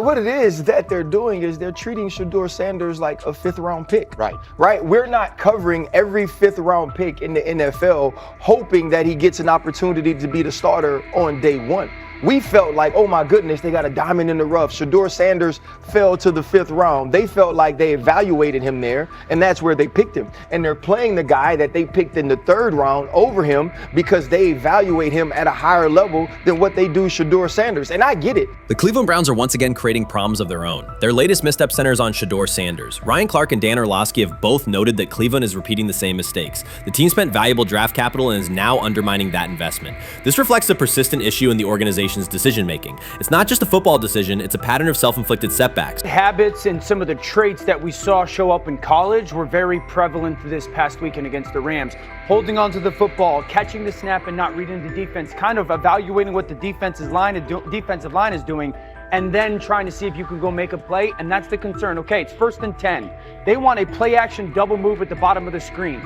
What it is that they're doing is they're treating Shedeur Sanders like a 5th-round pick. Right. We're not covering every 5th-round pick in the NFL hoping that he gets an opportunity to be the starter on day one. We felt like, oh my goodness, they got a diamond in the rough. Shedeur Sanders fell to the 5th round. They felt like they evaluated him there, and that's where they picked him. And they're playing the guy that they picked in the 3rd round over him because they evaluate him at a higher level than what they do Shedeur Sanders. And I get it. The Cleveland Browns are once again creating problems of their own. Their latest misstep centers on Shedeur Sanders. Ryan Clark and Dan Orlovsky have both noted that Cleveland is repeating the same mistakes. The team spent valuable draft capital and is now undermining that investment. This reflects a persistent issue in the organization's decision-making. It's not just a football decision, it's a pattern of self-inflicted setbacks. Habits and some of the traits that we saw show up in college were very prevalent this past weekend against the Rams. Holding onto the football, catching the snap and not reading the defense, kind of evaluating what the defensive line is doing, and then trying to see if you can go make a play, and that's the concern. Okay, it's 1st and 10. They want a play-action double move at the bottom of the screen.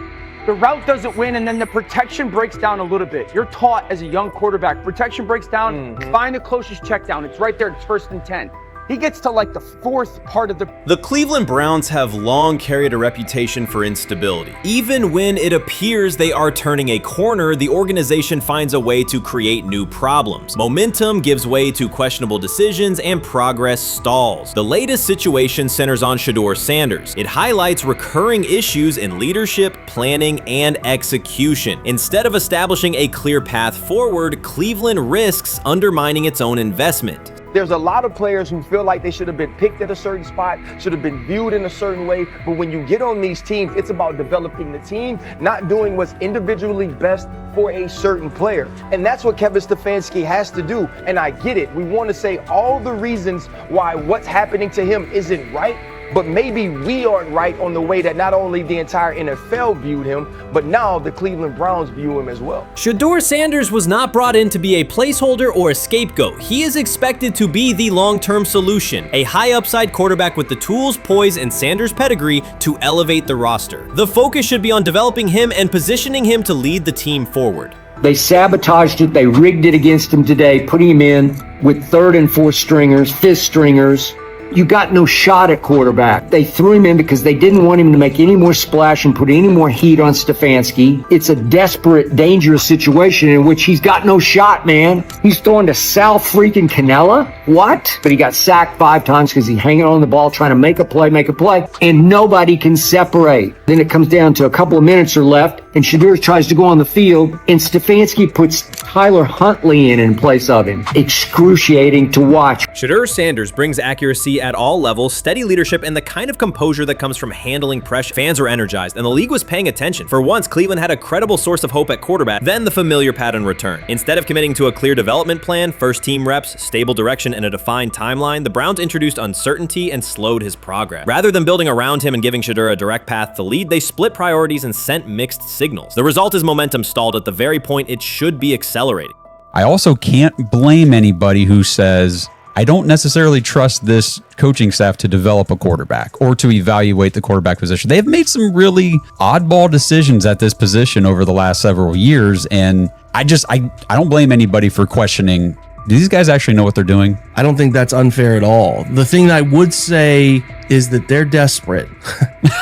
The route doesn't win, and then the protection breaks down a little bit. You're taught as a young quarterback, protection breaks down, find the closest check down. It's right there, it's 1st and 10. He gets to like the 4th part of the... The Cleveland Browns have long carried a reputation for instability. Even when it appears they are turning a corner, the organization finds a way to create new problems. Momentum gives way to questionable decisions and progress stalls. The latest situation centers on Shedeur Sanders. It highlights recurring issues in leadership, planning, and execution. Instead of establishing a clear path forward, Cleveland risks undermining its own investment. There's a lot of players who feel like they should have been picked at a certain spot, should have been viewed in a certain way. But when you get on these teams, it's about developing the team, not doing what's individually best for a certain player. And that's what Kevin Stefanski has to do. And I get it. We want to say all the reasons why what's happening to him isn't right. But maybe we aren't right on the way that not only the entire NFL viewed him, but now the Cleveland Browns view him as well. Shedeur Sanders was not brought in to be a placeholder or a scapegoat. He is expected to be the long-term solution, a high-upside quarterback with the tools, poise, and Sanders' pedigree to elevate the roster. The focus should be on developing him and positioning him to lead the team forward. They sabotaged it. They rigged it against him today, putting him in with 3rd and 4th stringers, 5th stringers. You got no shot at quarterback. They threw him in because they didn't want him to make any more splash and put any more heat on Stefanski. It's a desperate, dangerous situation in which he's got no shot, man. He's throwing to Sal freaking Cannella. What? But he got sacked 5 times because he's hanging on the ball trying to make a play, and nobody can separate. Then it comes down to a couple of minutes are left, and Shedeur tries to go on the field, and Stefanski puts Tyler Huntley in place of him. Excruciating to watch. Shedeur Sanders brings accuracy at all levels, steady leadership, and the kind of composure that comes from handling pressure. Fans were energized, and the league was paying attention. For once, Cleveland had a credible source of hope at quarterback, then the familiar pattern returned. Instead of committing to a clear development plan, first-team reps, stable direction, and a defined timeline, the Browns introduced uncertainty and slowed his progress. Rather than building around him and giving Shedeur a direct path to lead, they split priorities and sent mixed signals. The result is momentum stalled at the very point it should be accelerating. I also can't blame anybody who says, I don't necessarily trust this coaching staff to develop a quarterback or to evaluate the quarterback position. They've made some really oddball decisions at this position over the last several years, and I don't blame anybody for questioning, do these guys actually know what they're doing? I don't think that's unfair at all. The thing I would say is that they're desperate.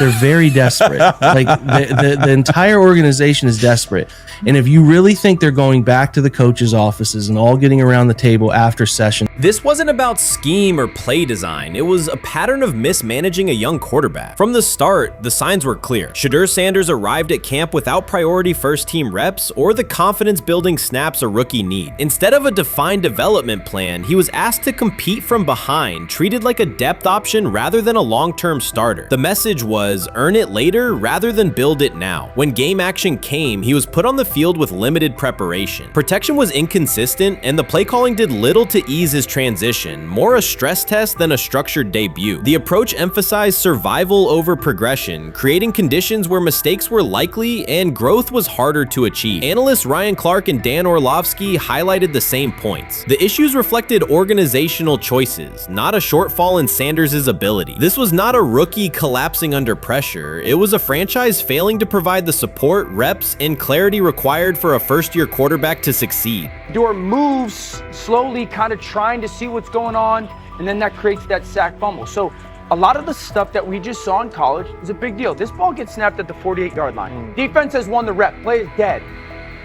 They're very desperate. Like the entire organization is desperate. And if you really think they're going back to the coaches' offices and all getting around the table after session. This wasn't about scheme or play design. It was a pattern of mismanaging a young quarterback. From the start, the signs were clear. Shedeur Sanders arrived at camp without priority first-team reps or the confidence-building snaps a rookie need. Instead of a defined development plan, he was asked to compete from behind, treated like a depth option rather than a long-term starter. The message was, earn it later rather than build it now. When game action came, he was put on the field with limited preparation. Protection was inconsistent, and the play calling did little to ease his transition, more a stress test than a structured debut. The approach emphasized survival over progression, creating conditions where mistakes were likely and growth was harder to achieve. Analysts Ryan Clark and Dan Orlovsky highlighted the same points. The issues reflected organizational organizational choices, not a shortfall in Sanders' ability. This was not a rookie collapsing under pressure. It was a franchise failing to provide the support, reps, and clarity required for a first-year quarterback to succeed. Shedeur moves slowly, kind of trying to see what's going on, and then that creates that sack fumble. So a lot of the stuff that we just saw in college is a big deal. This ball gets snapped at the 48-yard line. Defense has won the rep. Play is dead.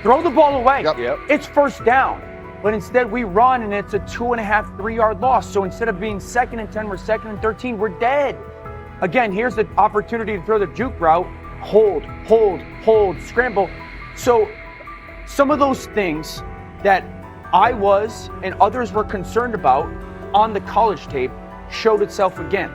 Throw the ball away. Yep. It's first down. But instead we run and it's a 2.5, 3-yard loss. So instead of being 2nd and 10, we're 2nd and 13. We're dead. Again, here's the opportunity to throw the juke route. Hold, scramble. So some of those things that I was and others were concerned about on the college tape showed itself again.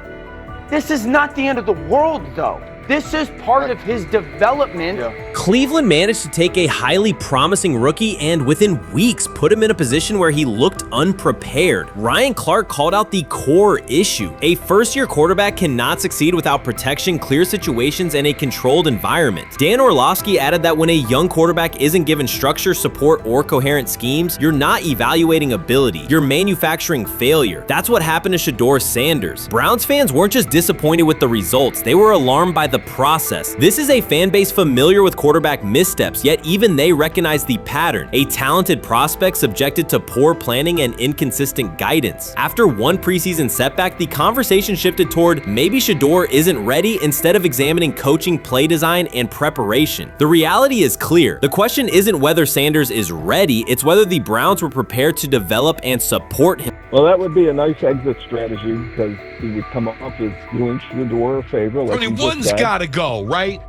This is not the end of the world, though. This is part of his development. Cleveland managed to take a highly promising rookie and within weeks put him in a position where he looked unprepared. Ryan Clark called out the core issue. A first-year quarterback cannot succeed without protection, clear situations, and a controlled environment. Dan Orlovsky added that when a young quarterback isn't given structure, support, or coherent schemes, you're not evaluating ability, you're manufacturing failure. That's what happened to Shedeur Sanders. Browns fans weren't just disappointed with the results, they were alarmed by the process. This is a fan base familiar with quarterback missteps, yet even they recognize the pattern. A talented prospect subjected to poor planning and inconsistent guidance. After one preseason setback, the conversation shifted toward maybe Shedeur isn't ready instead of examining coaching, play design, and preparation. The reality is clear. The question isn't whether Sanders is ready, it's whether the Browns were prepared to develop and support him. Well, that would be a nice exit strategy because he would come up as doing Shedeur a favor. Like one's got to go, right?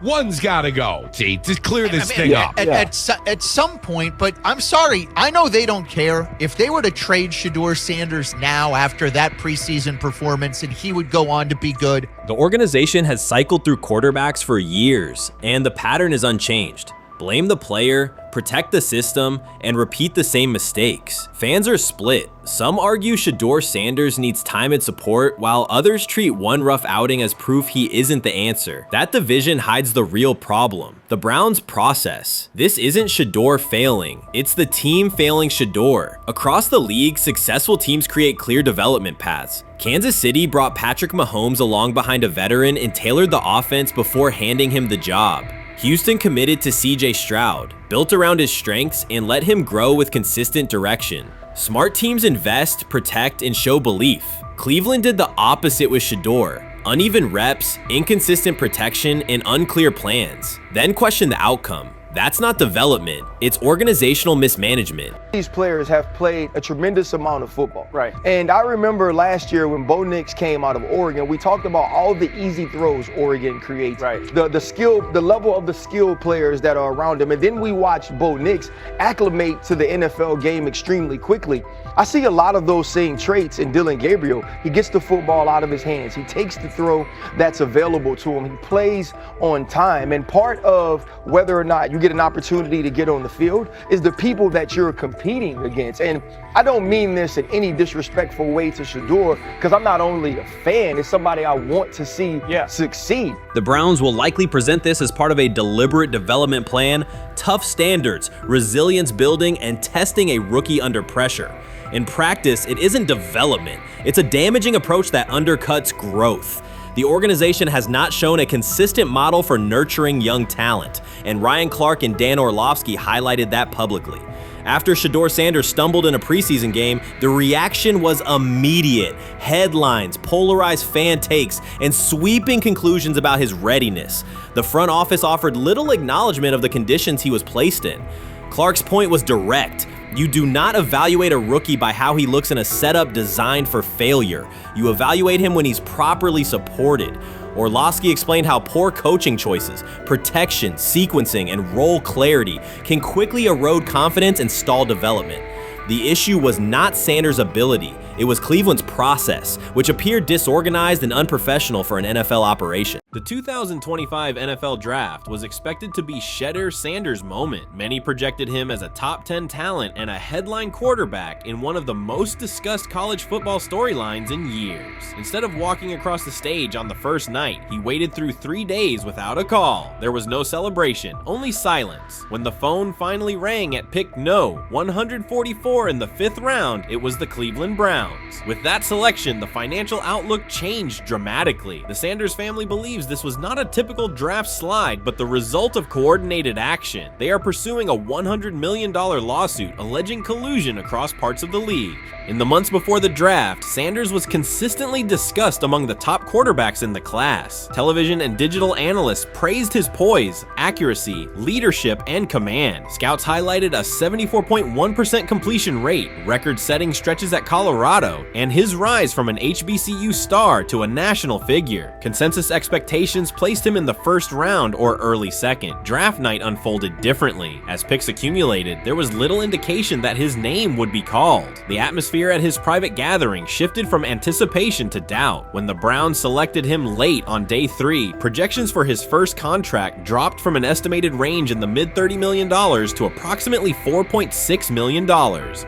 One's got to go, T, to clear this thing up. At some point, but I'm sorry, I know they don't care. If they were to trade Shedeur Sanders now after that preseason performance and he would go on to be good. The organization has cycled through quarterbacks for years, and the pattern is unchanged. Blame the player, protect the system, and repeat the same mistakes. Fans are split. Some argue Shedeur Sanders needs time and support, while others treat one rough outing as proof he isn't the answer. That division hides the real problem, the Browns' process. This isn't Shedeur failing, it's the team failing Shedeur. Across the league, successful teams create clear development paths. Kansas City brought Patrick Mahomes along behind a veteran and tailored the offense before handing him the job. Houston committed to CJ Stroud, built around his strengths, and let him grow with consistent direction. Smart teams invest, protect, and show belief. Cleveland did the opposite with Shedeur. Uneven reps, inconsistent protection, and unclear plans. Then question the outcome. That's not development, it's organizational mismanagement. These players have played a tremendous amount of football. Right. And I remember last year when Bo Nix came out of Oregon, we talked about all the easy throws Oregon creates. Right. The level of the skill players that are around him. And then we watched Bo Nix acclimate to the NFL game extremely quickly. I see a lot of those same traits in Dillon Gabriel. He gets the football out of his hands. He takes the throw that's available to him. He plays on time. And part of whether or not you get an opportunity to get on the field is the people that you're competing against. And I don't mean this in any disrespectful way to Shedeur, because I'm not only a fan, it's somebody I want to see succeed. The Browns will likely present this as part of a deliberate development plan, tough standards, resilience building, and testing a rookie under pressure. In practice, it isn't development, it's a damaging approach that undercuts growth. The organization has not shown a consistent model for nurturing young talent, and Ryan Clark and Dan Orlovsky highlighted that publicly. After Shedeur Sanders stumbled in a preseason game, the reaction was immediate. Headlines, polarized fan takes, and sweeping conclusions about his readiness. The front office offered little acknowledgement of the conditions he was placed in. Clark's point was direct. You do not evaluate a rookie by how he looks in a setup designed for failure. You evaluate him when he's properly supported. Orlovsky explained how poor coaching choices, protection, sequencing, and role clarity can quickly erode confidence and stall development. The issue was not Sanders' ability, it was Cleveland's process, which appeared disorganized and unprofessional for an NFL operation. The 2025 NFL Draft was expected to be Shedeur Sanders' moment. Many projected him as a top 10 talent and a headline quarterback in one of the most discussed college football storylines in years. Instead of walking across the stage on the first night, he waited through 3 days without a call. There was no celebration, only silence. When the phone finally rang at pick no. 144 in the 5th round, it was the Cleveland Browns. With that selection, the financial outlook changed dramatically. The Sanders family believes this was not a typical draft slide, but the result of coordinated action. They are pursuing a $100 million lawsuit alleging collusion across parts of the league. In the months before the draft, Sanders was consistently discussed among the top quarterbacks in the class. Television and digital analysts praised his poise, accuracy, leadership, and command. Scouts highlighted a 74.1% completion rate, record-setting stretches at Colorado, and his rise from an HBCU star to a national figure. Consensus expectations placed him in the first round or early second. Draft night unfolded differently. As picks accumulated, there was little indication that his name would be called. The atmosphere at his private gathering shifted from anticipation to doubt. When the Browns selected him late on day 3, projections for his first contract dropped from an estimated range in the mid-$30 million to approximately $4.6 million,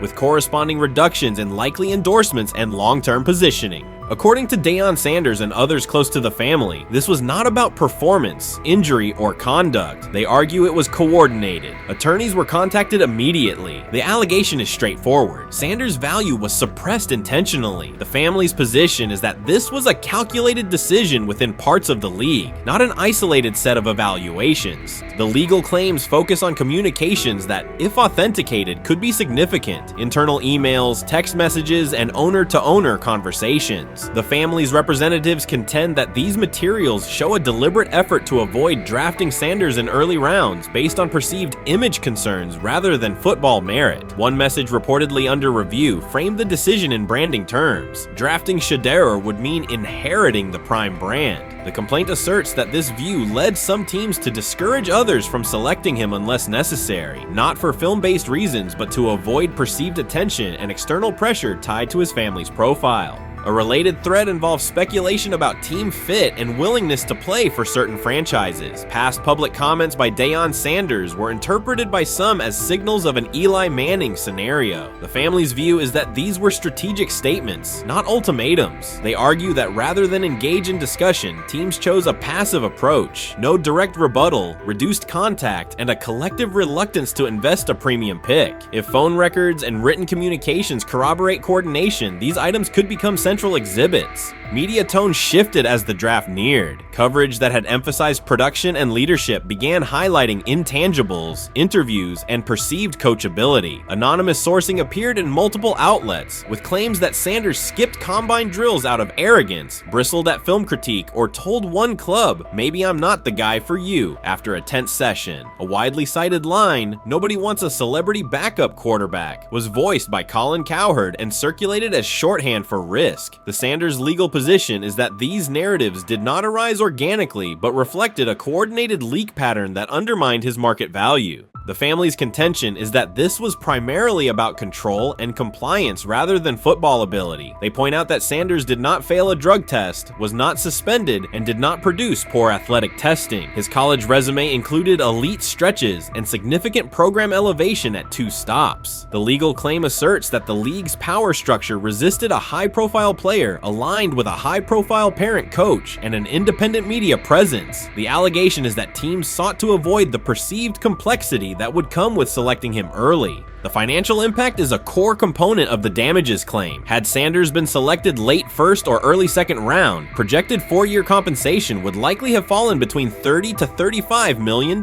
with corresponding reductions in likely endorsements and long-term positioning. According to Deion Sanders and others close to the family, this was not about performance, injury, or conduct. They argue it was coordinated. Attorneys were contacted immediately. The allegation is straightforward. Sanders' value was suppressed intentionally. The family's position is that this was a calculated decision within parts of the league, not an isolated set of evaluations. The legal claims focus on communications that, if authenticated, could be significant. Internal emails, text messages, and owner-to-owner conversations. The family's representatives contend that these materials show a deliberate effort to avoid drafting Sanders in early rounds based on perceived image concerns rather than football merit. One message reportedly under review framed the decision in branding terms. Drafting Shedeur would mean inheriting the Prime brand. The complaint asserts that this view led some teams to discourage others from selecting him unless necessary, not for film-based reasons, but to avoid perceived attention and external pressure tied to his family's profile. A related thread involves speculation about team fit and willingness to play for certain franchises. Past public comments by Deion Sanders were interpreted by some as signals of an Eli Manning scenario. The family's view is that these were strategic statements, not ultimatums. They argue that rather than engage in discussion, teams chose a passive approach, no direct rebuttal, reduced contact, and a collective reluctance to invest a premium pick. If phone records and written communications corroborate coordination, these items could become central exhibits. Media tone shifted as the draft neared. Coverage that had emphasized production and leadership began highlighting intangibles, interviews, and perceived coachability. Anonymous sourcing appeared in multiple outlets, with claims that Sanders skipped combine drills out of arrogance, bristled at film critique, or told one club, "Maybe I'm not the guy for you," after a tense session. A widely cited line, "Nobody wants a celebrity backup quarterback," was voiced by Colin Cowherd and circulated as shorthand for risk. The Sanders legal position is that these narratives did not arise organically, but reflected a coordinated leak pattern that undermined his market value. The family's contention is that this was primarily about control and compliance rather than football ability. They point out that Sanders did not fail a drug test, was not suspended, and did not produce poor athletic testing. His college resume included elite stretches and significant program elevation at 2 stops. The legal claim asserts that the league's power structure resisted a high-profile player aligned with a high-profile parent coach and an independent media presence. The allegation is that teams sought to avoid the perceived complexity that would come with selecting him early. The financial impact is a core component of the damages claim. Had Sanders been selected late first or early second round, projected 4-year compensation would likely have fallen between $30 to $35 million,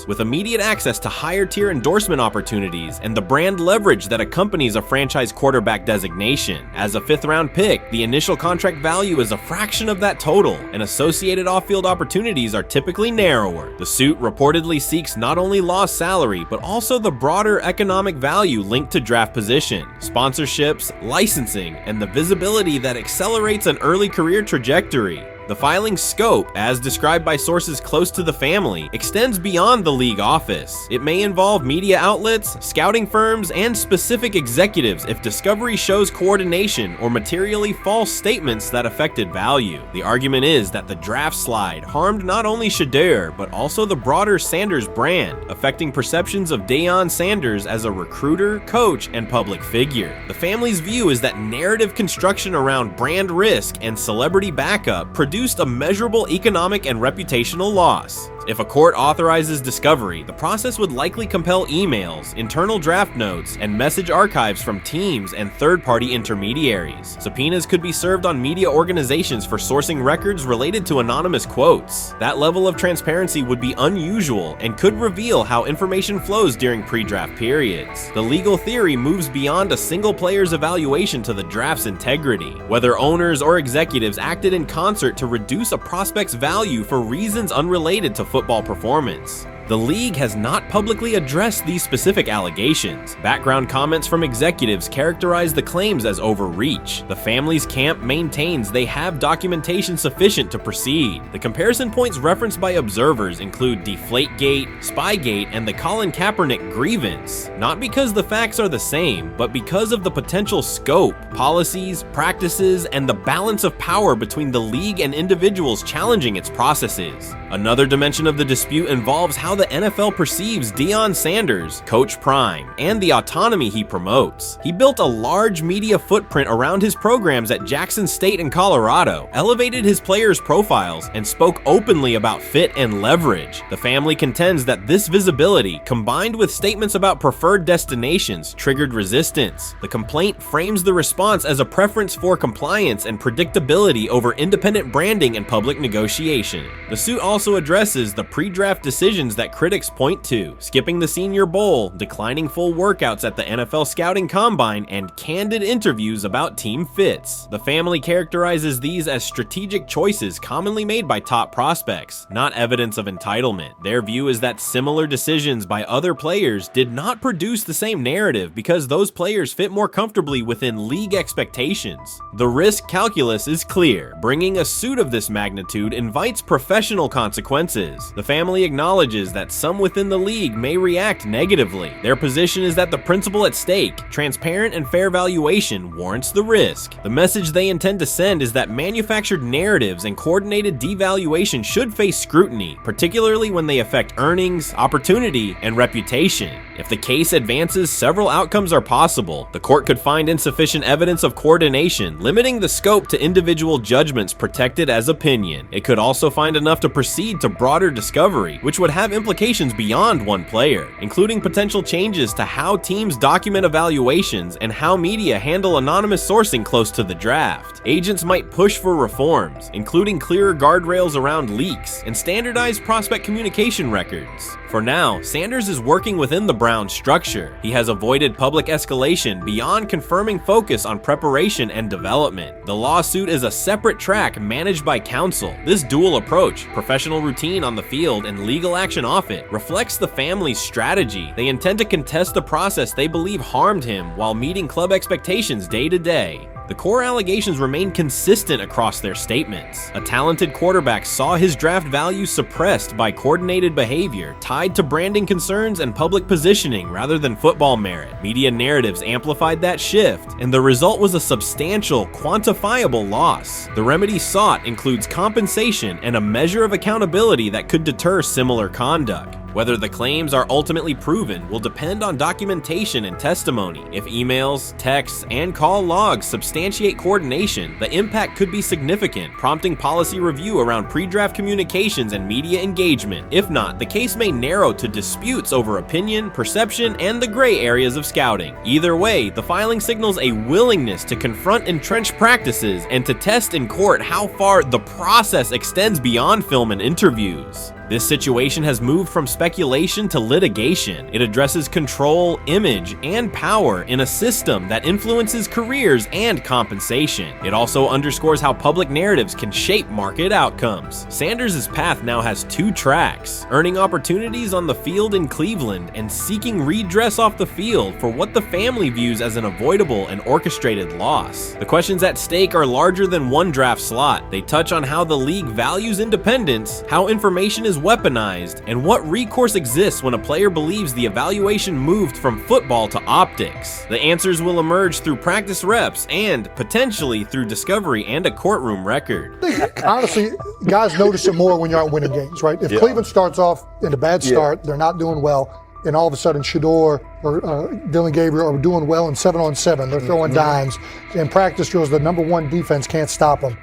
with immediate access to higher tier endorsement opportunities and the brand leverage that accompanies a franchise quarterback designation. As a 5th round pick, the initial contract value is a fraction of that total, and associated off-field opportunities are typically narrower. The suit reportedly seeks not only lost salary, but also the broader economic value linked to draft position, sponsorships, licensing, and the visibility that accelerates an early career trajectory. The filing's scope, as described by sources close to the family, extends beyond the league office. It may involve media outlets, scouting firms, and specific executives if discovery shows coordination or materially false statements that affected value. The argument is that the draft slide harmed not only Shedeur, but also the broader Sanders brand, affecting perceptions of Deion Sanders as a recruiter, coach, and public figure. The family's view is that narrative construction around brand risk and celebrity backup produced a measurable economic and reputational loss. If a court authorizes discovery, the process would likely compel emails, internal draft notes, and message archives from teams and third-party intermediaries. Subpoenas could be served on media organizations for sourcing records related to anonymous quotes. That level of transparency would be unusual and could reveal how information flows during pre-draft periods. The legal theory moves beyond a single player's evaluation to the draft's integrity, whether owners or executives acted in concert to reduce a prospect's value for reasons unrelated to football performance. The league has not publicly addressed these specific allegations. Background comments from executives characterize the claims as overreach. The family's camp maintains they have documentation sufficient to proceed. The comparison points referenced by observers include Deflategate, Spygate, and the Colin Kaepernick grievance, not because the facts are the same, but because of the potential scope, policies, practices, and the balance of power between the league and individuals challenging its processes. Another dimension of the dispute involves how the NFL perceives Deion Sanders, Coach Prime, and the autonomy he promotes. He built a large media footprint around his programs at Jackson State and Colorado, elevated his players' profiles, and spoke openly about fit and leverage. The family contends that this visibility, combined with statements about preferred destinations, triggered resistance. The complaint frames the response as a preference for compliance and predictability over independent branding and public negotiation. The suit also addresses the pre-draft decisions that critics point to: skipping the Senior Bowl, declining full workouts at the NFL Scouting Combine, and candid interviews about team fits. The family characterizes these as strategic choices commonly made by top prospects, not evidence of entitlement. Their view is that similar decisions by other players did not produce the same narrative because those players fit more comfortably within league expectations. The risk calculus is clear. Bringing a suit of this magnitude invites professional consequences. The family acknowledges that some within the league may react negatively. Their position is that the principle at stake, transparent and fair valuation, warrants the risk. The message they intend to send is that manufactured narratives and coordinated devaluation should face scrutiny, particularly when they affect earnings, opportunity, and reputation. If the case advances, several outcomes are possible. The court could find insufficient evidence of coordination, limiting the scope to individual judgments protected as opinion. It could also find enough to proceed to broader discovery, which would have implications beyond one player, including potential changes to how teams document evaluations and how media handle anonymous sourcing close to the draft. Agents might push for reforms, including clearer guardrails around leaks and standardized prospect communication records. For now, Sanders is working within the Browns structure. He has avoided public escalation beyond confirming focus on preparation and development. The lawsuit is a separate track managed by counsel. This dual approach, professional routine on the field and legal action off it, reflects the family's strategy. They intend to contest the process they believe harmed him while meeting club expectations day to day. The core allegations remain consistent across their statements. A talented quarterback saw his draft value suppressed by coordinated behavior tied to branding concerns and public positioning rather than football merit. Media narratives amplified that shift, and the result was a substantial, quantifiable loss. The remedy sought includes compensation and a measure of accountability that could deter similar conduct. Whether the claims are ultimately proven will depend on documentation and testimony. If emails, texts, and call logs substantiate coordination, the impact could be significant, prompting policy review around pre-draft communications and media engagement. If not, the case may narrow to disputes over opinion, perception, and the gray areas of scouting. Either way, the filing signals a willingness to confront entrenched practices and to test in court how far the process extends beyond film and interviews. This situation has moved from speculation to litigation. It addresses control, image, and power in a system that influences careers and compensation. It also underscores how public narratives can shape market outcomes. Sanders' path now has two tracks: earning opportunities on the field in Cleveland and seeking redress off the field for what the family views as an avoidable and orchestrated loss. The questions at stake are larger than one draft slot. They touch on how the league values independence, how information is weaponized, and what recourse exists when a player believes the evaluation moved from football to optics. The answers will emerge through practice reps and, potentially, through discovery and a courtroom record. Honestly, guys notice it more when you're out winning games, right? If Cleveland starts off in a bad start, they're not doing well, and all of a sudden Shedeur or Dillon Gabriel are doing well in 7-on-7, they're throwing dimes, and practice drills, the number one defense can't stop them.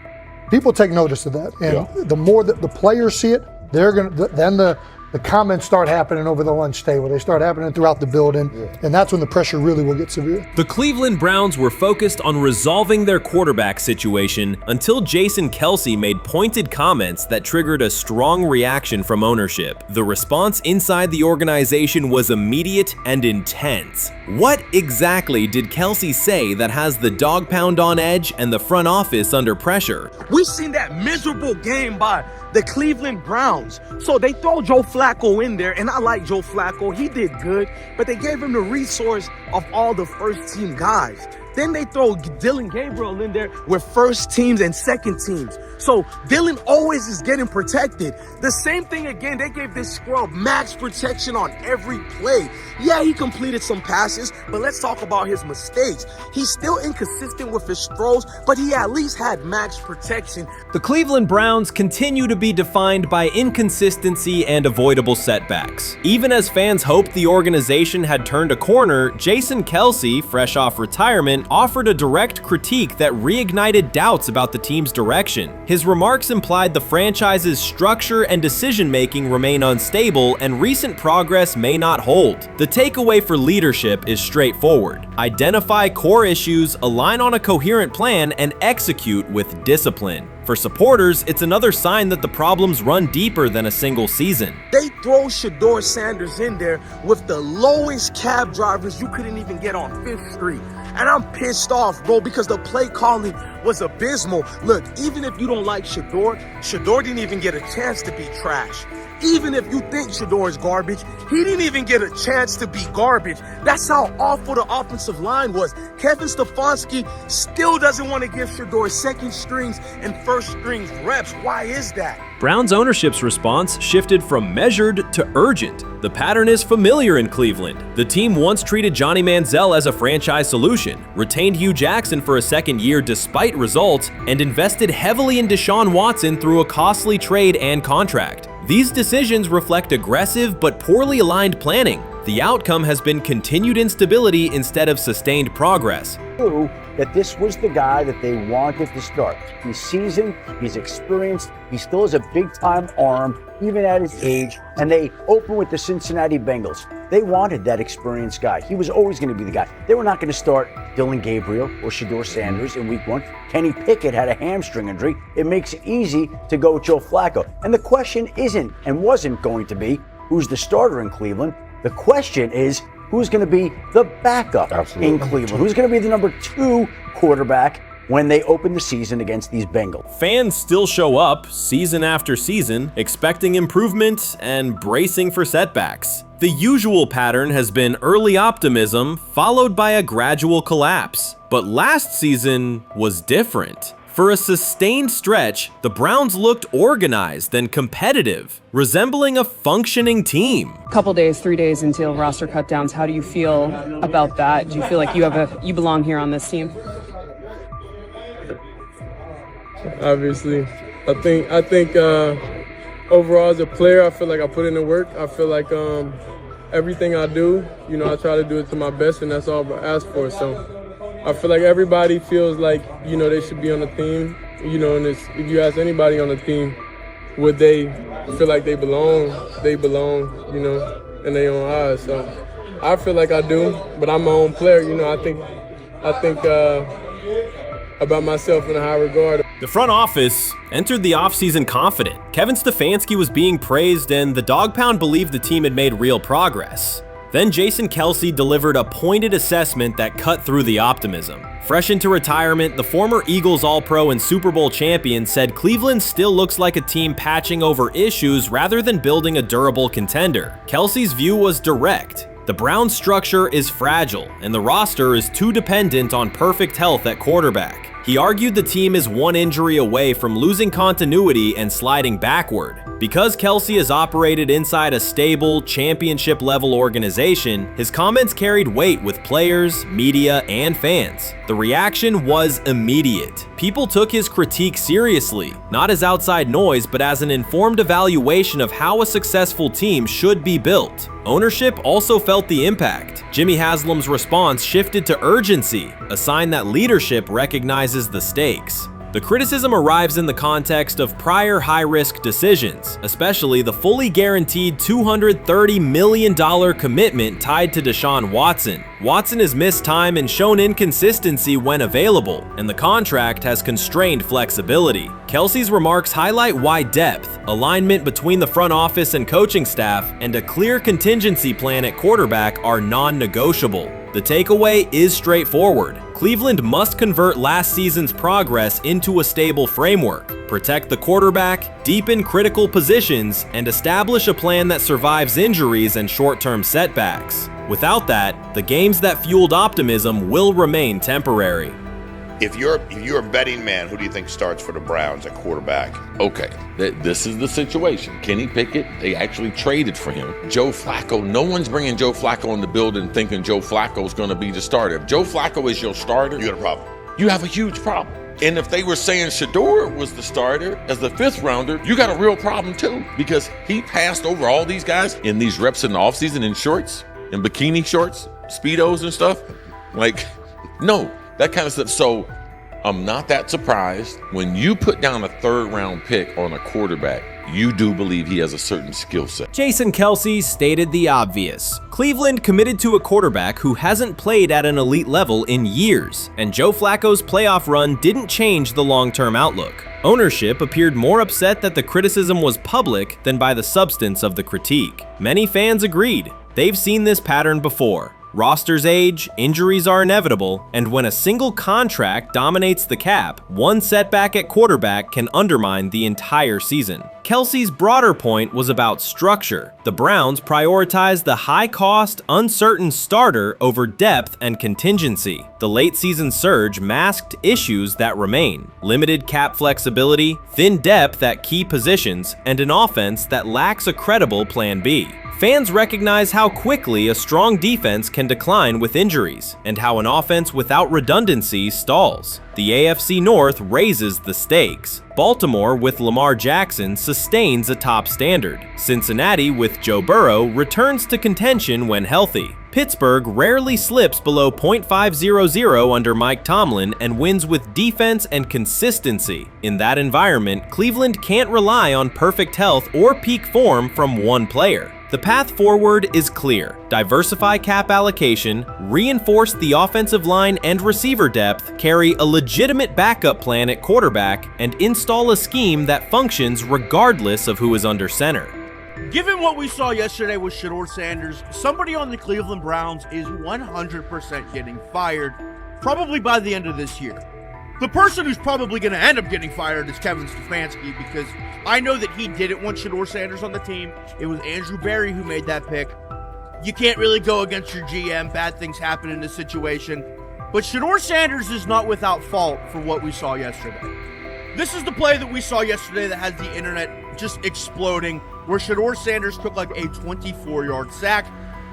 People take notice of that, and the more that the players see it, they're gonna then the comments start happening over the lunch table. They start happening throughout the building, and that's when the pressure really will get severe. The Cleveland Browns were focused on resolving their quarterback situation until Jason Kelce made pointed comments that triggered a strong reaction from ownership. The response inside the organization was immediate and intense. What exactly did Kelce say that has the dog pound on edge and the front office under pressure? We've seen that miserable game by the Cleveland Browns. So they throw Joe Flacco in there, and I like Joe Flacco. He did good, but they gave him the resource of all the first-team guys. Then they throw Dillon Gabriel in there with first teams and second teams. So Dillon always is getting protected. The same thing again, they gave this scrub max protection on every play. Yeah, he completed some passes, but let's talk about his mistakes. He's still inconsistent with his throws, but he at least had max protection. The Cleveland Browns continue to be defined by inconsistency and avoidable setbacks. Even as fans hoped the organization had turned a corner, Jason Kelce, fresh off retirement, offered a direct critique that reignited doubts about the team's direction. His remarks implied the franchise's structure and decision-making remain unstable and recent progress may not hold. The takeaway for leadership is straightforward: identify core issues, align on a coherent plan, and execute with discipline. For supporters, it's another sign that the problems run deeper than a single season. They throw Shedeur Sanders in there with the lowest cab drivers you couldn't even get on 5th Street. And I'm pissed off, bro, because the play calling was abysmal. Look, even if you don't like Shedeur didn't even get a chance to be trash. Even if you think Shedeur is garbage, he didn't even get a chance to be garbage. That's how awful the offensive line was. Kevin Stefanski still doesn't want to give Shedeur second strings and first strings reps. Why is that? Browns ownership's response shifted from measured to urgent. The pattern is familiar in Cleveland. The team once treated Johnny Manziel as a franchise solution, retained Hugh Jackson for a second year despite results, and invested heavily in Deshaun Watson through a costly trade and contract. These decisions reflect aggressive but poorly aligned planning. The outcome has been continued instability instead of sustained progress. That this was the guy that they wanted to start. He's seasoned, he's experienced, he still has a big-time arm, even at his age, and they open with the Cincinnati Bengals. They wanted that experienced guy. He was always going to be the guy. They were not going to start Dillon Gabriel or Shedeur Sanders in week 1. Kenny Pickett had a hamstring injury. It makes it easy to go with Joe Flacco. And the question isn't and wasn't going to be who's the starter in Cleveland. The question is, who's going to be the backup in Cleveland? Who's going to be the number 2 quarterback when they open the season against these Bengals? Fans still show up season after season, expecting improvement and bracing for setbacks. The usual pattern has been early optimism followed by a gradual collapse. But last season was different. For a sustained stretch, the Browns looked organized and competitive, resembling a functioning team. Couple days, 3 days until roster cutdowns, how do you feel about that? Do you feel like you belong here on this team? Obviously, I think overall as a player, I feel like I put in the work. I feel like everything I do, I try to do it to my best, and that's all I ask for. So I feel like everybody feels like, they should be on the team, and if you ask anybody on the team, would they feel like they belong, in their own eyes. So I feel like I do, but I'm my own player, I think about myself in a high regard. The front office entered the offseason confident. Kevin Stefanski was being praised, and the Dog Pound believed the team had made real progress. Then Jason Kelce delivered a pointed assessment that cut through the optimism. Fresh into retirement, the former Eagles All-Pro and Super Bowl champion said Cleveland still looks like a team patching over issues rather than building a durable contender. Kelce's view was direct. The Browns' structure is fragile, and the roster is too dependent on perfect health at quarterback. He argued the team is one injury away from losing continuity and sliding backward. Because Kelce has operated inside a stable, championship-level organization, his comments carried weight with players, media, and fans. The reaction was immediate. People took his critique seriously, not as outside noise, but as an informed evaluation of how a successful team should be built. Ownership also felt the impact. Jimmy Haslam's response shifted to urgency, a sign that leadership recognizes the stakes. The criticism arrives in the context of prior high-risk decisions, especially the fully guaranteed $230 million commitment tied to Deshaun Watson. Watson has missed time and shown inconsistency when available, and the contract has constrained flexibility. Kelce's remarks highlight why depth, alignment between the front office and coaching staff, and a clear contingency plan at quarterback are non-negotiable. The takeaway is straightforward. Cleveland must convert last season's progress into a stable framework, protect the quarterback, deepen critical positions, and establish a plan that survives injuries and short-term setbacks. Without that, the games that fueled optimism will remain temporary. If you're a betting man, who do you think starts for the Browns at quarterback? Okay, this is the situation. Kenny Pickett, they actually traded for him. Joe Flacco, no one's bringing Joe Flacco in the building thinking Joe Flacco's going to be the starter. If Joe Flacco is your starter, you got a problem. You have a huge problem. And if they were saying Shedeur was the starter as the 5th rounder, you got a real problem too, because he passed over all these guys in these reps in the offseason in shorts, in bikini shorts, Speedos and stuff. Like, no. That kind of stuff. So I'm not that surprised. When you put down a 3rd round pick on a quarterback, you do believe he has a certain skill set. Jason Kelce stated the obvious. Cleveland committed to a quarterback who hasn't played at an elite level in years, and Joe Flacco's playoff run didn't change the long-term outlook. Ownership appeared more upset that the criticism was public than by the substance of the critique. Many fans agreed. They've seen this pattern before. Rosters age, injuries are inevitable, and when a single contract dominates the cap, one setback at quarterback can undermine the entire season. Kelce's broader point was about structure. The Browns prioritized the high-cost, uncertain starter over depth and contingency. The late-season surge masked issues that remain: limited cap flexibility, thin depth at key positions, and an offense that lacks a credible plan B. Fans recognize how quickly a strong defense can decline with injuries, and how an offense without redundancy stalls. The AFC North raises the stakes. Baltimore with Lamar Jackson sustains a top standard. Cincinnati with Joe Burrow returns to contention when healthy. Pittsburgh rarely slips below .500 under Mike Tomlin and wins with defense and consistency. In that environment, Cleveland can't rely on perfect health or peak form from one player. The path forward is clear. Diversify cap allocation, reinforce the offensive line and receiver depth, carry a legitimate backup plan at quarterback, and install a scheme that functions regardless of who is under center. Given what we saw yesterday with Shedeur Sanders, somebody on the Cleveland Browns is 100% getting fired, probably by the end of this year. The person who's probably going to end up getting fired is Kevin Stefanski, because I know that he didn't want Shedeur Sanders on the team. It was Andrew Berry who made that pick. You can't really go against your GM. Bad things happen in this situation. But Shedeur Sanders is not without fault for what we saw yesterday. This is the play that we saw yesterday that has the internet just exploding, where Shedeur Sanders took like a 24-yard sack.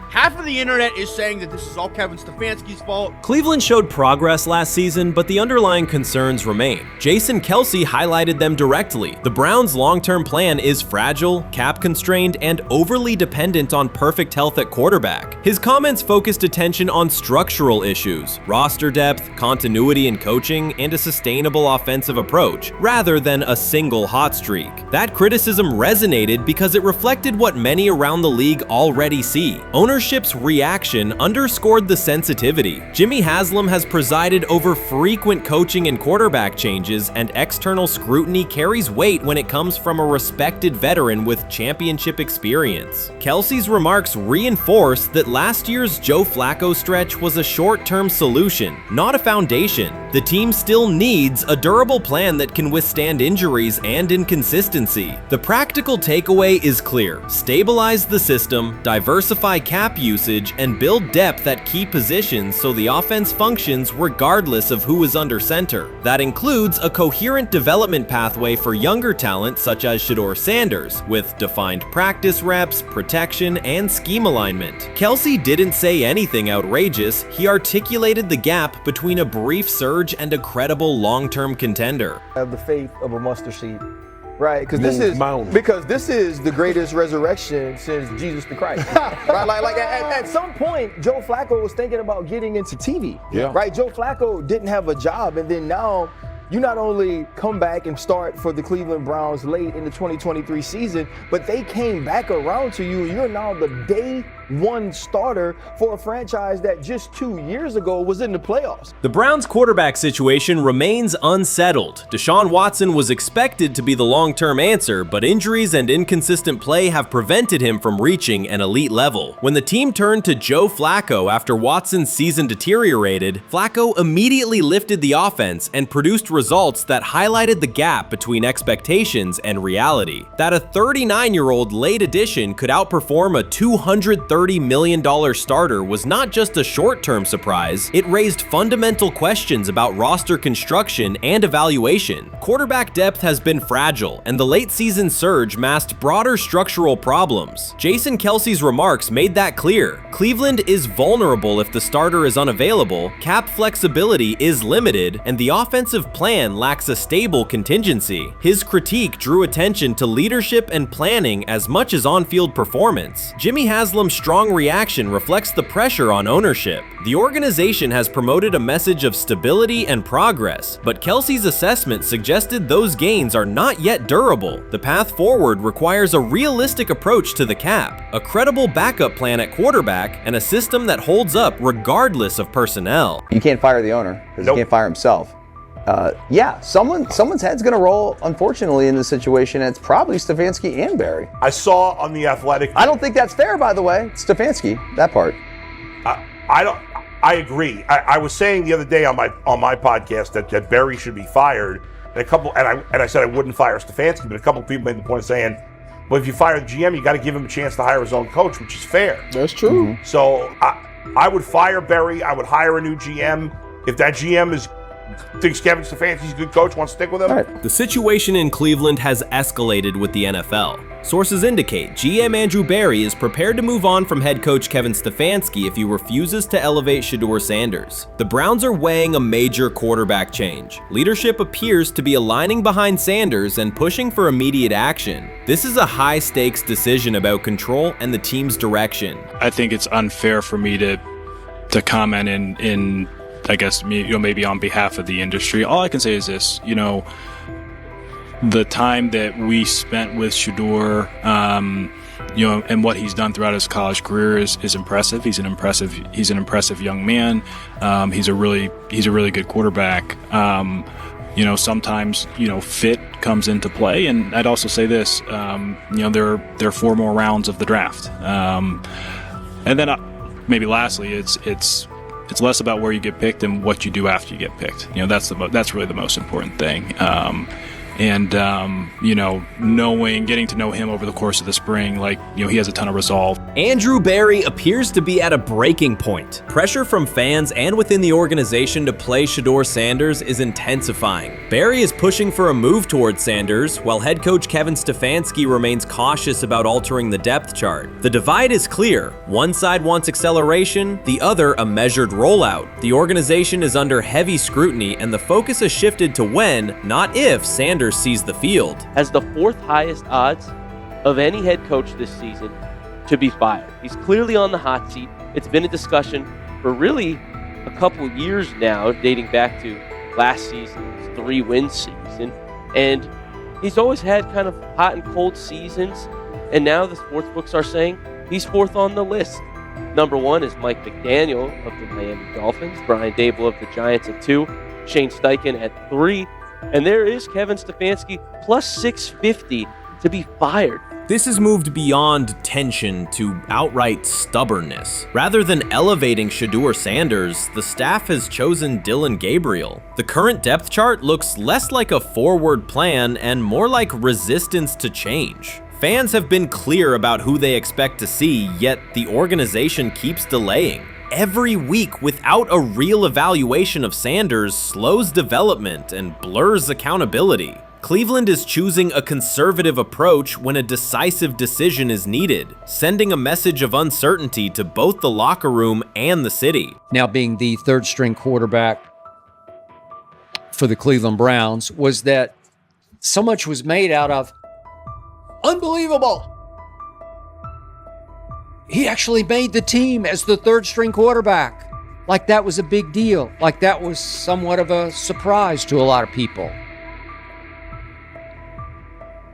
Half of the internet is saying that this is all Kevin Stefanski's fault. Cleveland showed progress last season, but the underlying concerns remain. Jason Kelce highlighted them directly. The Browns' long-term plan is fragile, cap-constrained, and overly dependent on perfect health at quarterback. His comments focused attention on structural issues, roster depth, continuity in coaching, and a sustainable offensive approach, rather than a single hot streak. That criticism resonated because it reflected what many around the league already see. Ownership ownership's reaction underscored the sensitivity. Jimmy Haslam has presided over frequent coaching and quarterback changes, and external scrutiny carries weight when it comes from a respected veteran with championship experience. Kelsey's remarks reinforce that last year's Joe Flacco stretch was a short-term solution, not a foundation. The team still needs a durable plan that can withstand injuries and inconsistency. The practical takeaway is clear: stabilize the system, diversify cap usage, and build depth at key positions so the offense functions regardless of who is under center. That includes a coherent development pathway for younger talent such as Shedeur Sanders, with defined practice reps, protection, and scheme alignment. Kelsey didn't say anything outrageous. He articulated the gap between a brief surge and a credible long-term contender. I have the faith of a mustard seed. Right, because this is the greatest resurrection since Jesus the Christ. Right, like at some point, Joe Flacco was thinking about getting into TV. Yeah. Right, Joe Flacco didn't have a job, and then now you not only come back and start for the Cleveland Browns late in the 2023 season, but they came back around to you. You're now the day one starter for a franchise that just 2 years ago was in the playoffs. The Browns' quarterback situation remains unsettled. Deshaun Watson was expected to be the long-term answer, but injuries and inconsistent play have prevented him from reaching an elite level. When the team turned to Joe Flacco after Watson's season deteriorated, Flacco immediately lifted the offense and produced results that highlighted the gap between expectations and reality. That a 39-year-old late addition could outperform a $230 million starter was not just a short-term surprise, it raised fundamental questions about roster construction and evaluation. Quarterback depth has been fragile, and the late-season surge masked broader structural problems. Jason Kelsey's remarks made that clear. Cleveland is vulnerable if the starter is unavailable, cap flexibility is limited, and the offensive plan lacks a stable contingency. His critique drew attention to leadership and planning as much as on-field performance. Jimmy Haslam's strong reaction reflects the pressure on ownership. The organization has promoted a message of stability and progress, but Kelsey's assessment suggested those gains are not yet durable. The path forward requires a realistic approach to the cap, a credible backup plan at quarterback, and a system that holds up regardless of personnel. You can't fire the owner because he can't fire himself. Yeah, someone's head's going to roll, unfortunately, in this situation, and it's probably Stefanski and Barry. I saw on The Athletic. I don't think that's fair, by the way. Stefanski, that part. I agree. I was saying the other day on my podcast that Barry should be fired, and I said I wouldn't fire Stefanski, but a couple of people made the point of saying, well, if you fire the GM, you got to give him a chance to hire his own coach, which is fair. That's true. Mm-hmm. So I would fire Barry. I would hire a new GM. If that GM thinks Kevin Stefanski's a good coach, wants to stick with him. Right. The situation in Cleveland has escalated with the NFL. Sources indicate GM Andrew Barry is prepared to move on from head coach Kevin Stefanski if he refuses to elevate Shedeur Sanders. The Browns are weighing a major quarterback change. Leadership appears to be aligning behind Sanders and pushing for immediate action. This is a high-stakes decision about control and the team's direction. I think it's unfair for me to comment in I guess, maybe on behalf of the industry. All I can say is this, the time that we spent with Shedeur, and what he's done throughout his college career is impressive. He's an impressive young man. He's a really good quarterback. Sometimes, fit comes into play. And I'd also say this, there are 4 more rounds of the draft. And then maybe lastly, it's less about where you get picked and what you do after you get picked. That's really the most important thing. Getting to know him over the course of the spring, he has a ton of resolve. Andrew Barry appears to be at a breaking point. Pressure from fans and within the organization to play Shedeur Sanders is intensifying. Barry is pushing for a move towards Sanders, while head coach Kevin Stefanski remains cautious about altering the depth chart. The divide is clear. One side wants acceleration, the other a measured rollout. The organization is under heavy scrutiny, and the focus has shifted to when, not if, Sanders sees the field. Has the 4th highest odds of any head coach this season to be fired. He's clearly on the hot seat. It's been a discussion for really a couple years now, dating back to last season's 3-win season. And he's always had kind of hot and cold seasons. And now the sports books are saying he's 4th on the list. Number 1 is Mike McDaniel of the Miami Dolphins, Brian Dable of the Giants at 2, Shane Steichen at 3, and there is Kevin Stefanski plus 650 to be fired. This has moved beyond tension to outright stubbornness. Rather than elevating Shedeur Sanders, the staff has chosen Dillon Gabriel. The current depth chart looks less like a forward plan and more like resistance to change. Fans have been clear about who they expect to see, yet the organization keeps delaying. Every week without a real evaluation of Sanders slows development and blurs accountability. Cleveland is choosing a conservative approach when a decisive decision is needed, sending a message of uncertainty to both the locker room and the city. Now being the third string quarterback for the Cleveland Browns, was that so much was made out of unbelievable. He actually made the team as the third string quarterback. Like that was a big deal. Like that was somewhat of a surprise to a lot of people.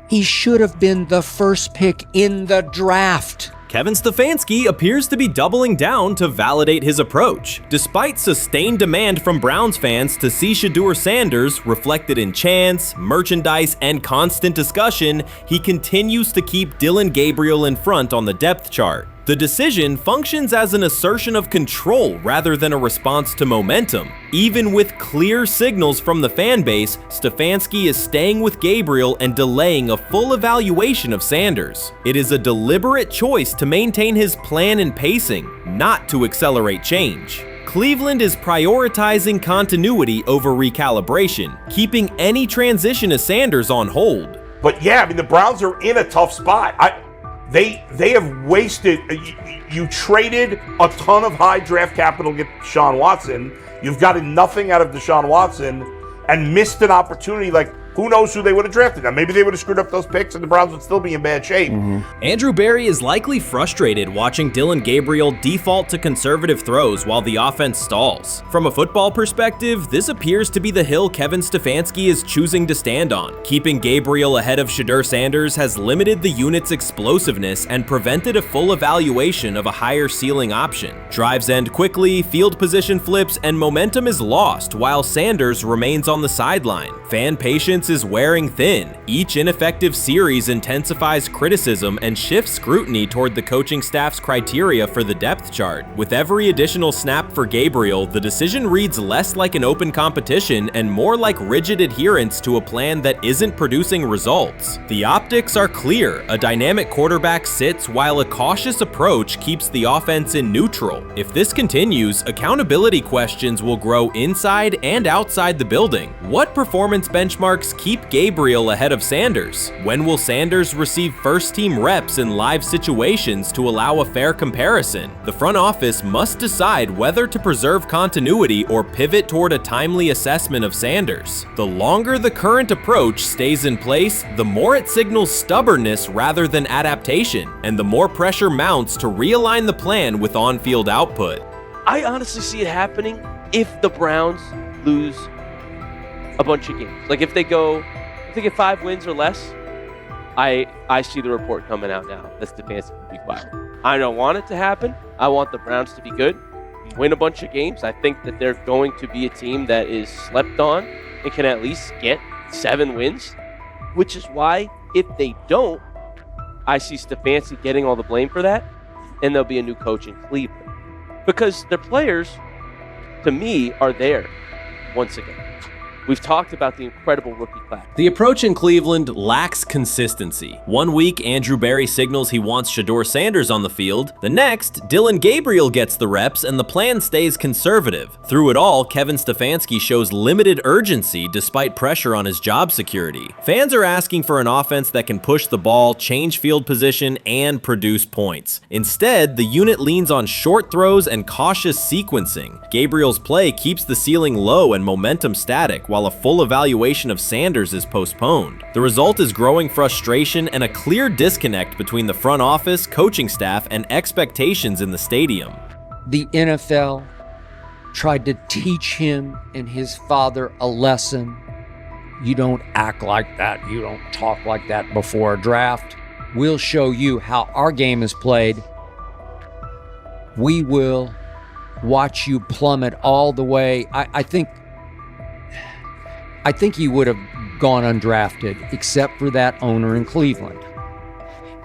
He should have been the first pick in the draft. Kevin Stefanski appears to be doubling down to validate his approach. Despite sustained demand from Browns fans to see Shedeur Sanders reflected in chants, merchandise, and constant discussion, he continues to keep Dillon Gabriel in front on the depth chart. The decision functions as an assertion of control rather than a response to momentum. Even with clear signals from the fan base, Stefanski is staying with Gabriel and delaying a full evaluation of Sanders. It is a deliberate choice to maintain his plan and pacing, not to accelerate change. Cleveland is prioritizing continuity over recalibration, keeping any transition to Sanders on hold. But yeah, I mean, the Browns are in a tough spot. They have wasted. You traded a ton of high draft capital to get Deshaun Watson. You've gotten nothing out of Deshaun Watson and missed an opportunity. Like, who knows who they would have drafted? Now, maybe they would have screwed up those picks and the Browns would still be in bad shape. Andrew Berry is likely frustrated watching Dillon Gabriel default to conservative throws while the offense stalls. From a football perspective, this appears to be the hill Kevin Stefanski is choosing to stand on. Keeping Gabriel ahead of Shedeur Sanders has limited the unit's explosiveness and prevented a full evaluation of a higher ceiling option. Drives end quickly, field position flips, and momentum is lost while Sanders remains on the sideline. Fan patience is wearing thin. Each ineffective series intensifies criticism and shifts scrutiny toward the coaching staff's criteria for the depth chart. With every additional snap for Gabriel, the decision reads less like an open competition and more like rigid adherence to a plan that isn't producing results. The optics are clear. A dynamic quarterback sits while a cautious approach keeps the offense in neutral. If this continues, accountability questions will grow inside and outside the building. What performance benchmarks keep Gabriel ahead of Sanders? When will Sanders receive first-team reps in live situations to allow a fair comparison? The front office must decide whether to preserve continuity or pivot toward a timely assessment of Sanders. The longer the current approach stays in place, the more it signals stubbornness rather than adaptation, and the more pressure mounts to realign the plan with on-field output. I honestly see it happening if the Browns lose a bunch of games. Like if they get 5 wins or less, I see the report coming out now that Stefanski will be fired. I don't want it to happen. I want the Browns to be good, win a bunch of games. I think that they're going to be a team that is slept on and can at least get 7 wins, which is why if they don't, I see Stefanski getting all the blame for that, and there'll be a new coach in Cleveland. Because their players, to me, are there once again. We've talked about the incredible rookie class. The approach in Cleveland lacks consistency. One week, Andrew Berry signals he wants Shedeur Sanders on the field. The next, Dillon Gabriel gets the reps and the plan stays conservative. Through it all, Kevin Stefanski shows limited urgency despite pressure on his job security. Fans are asking for an offense that can push the ball, change field position, and produce points. Instead, the unit leans on short throws and cautious sequencing. Gabriel's play keeps the ceiling low and momentum static, while a full evaluation of Sanders is postponed. The result is growing frustration and a clear disconnect between the front office, coaching staff, and expectations in the stadium. The NFL tried to teach him and his father a lesson. You don't act like that. You don't talk like that before a draft. We'll show you how our game is played we will watch you plummet all the way. I think he would have gone undrafted except for that owner in Cleveland.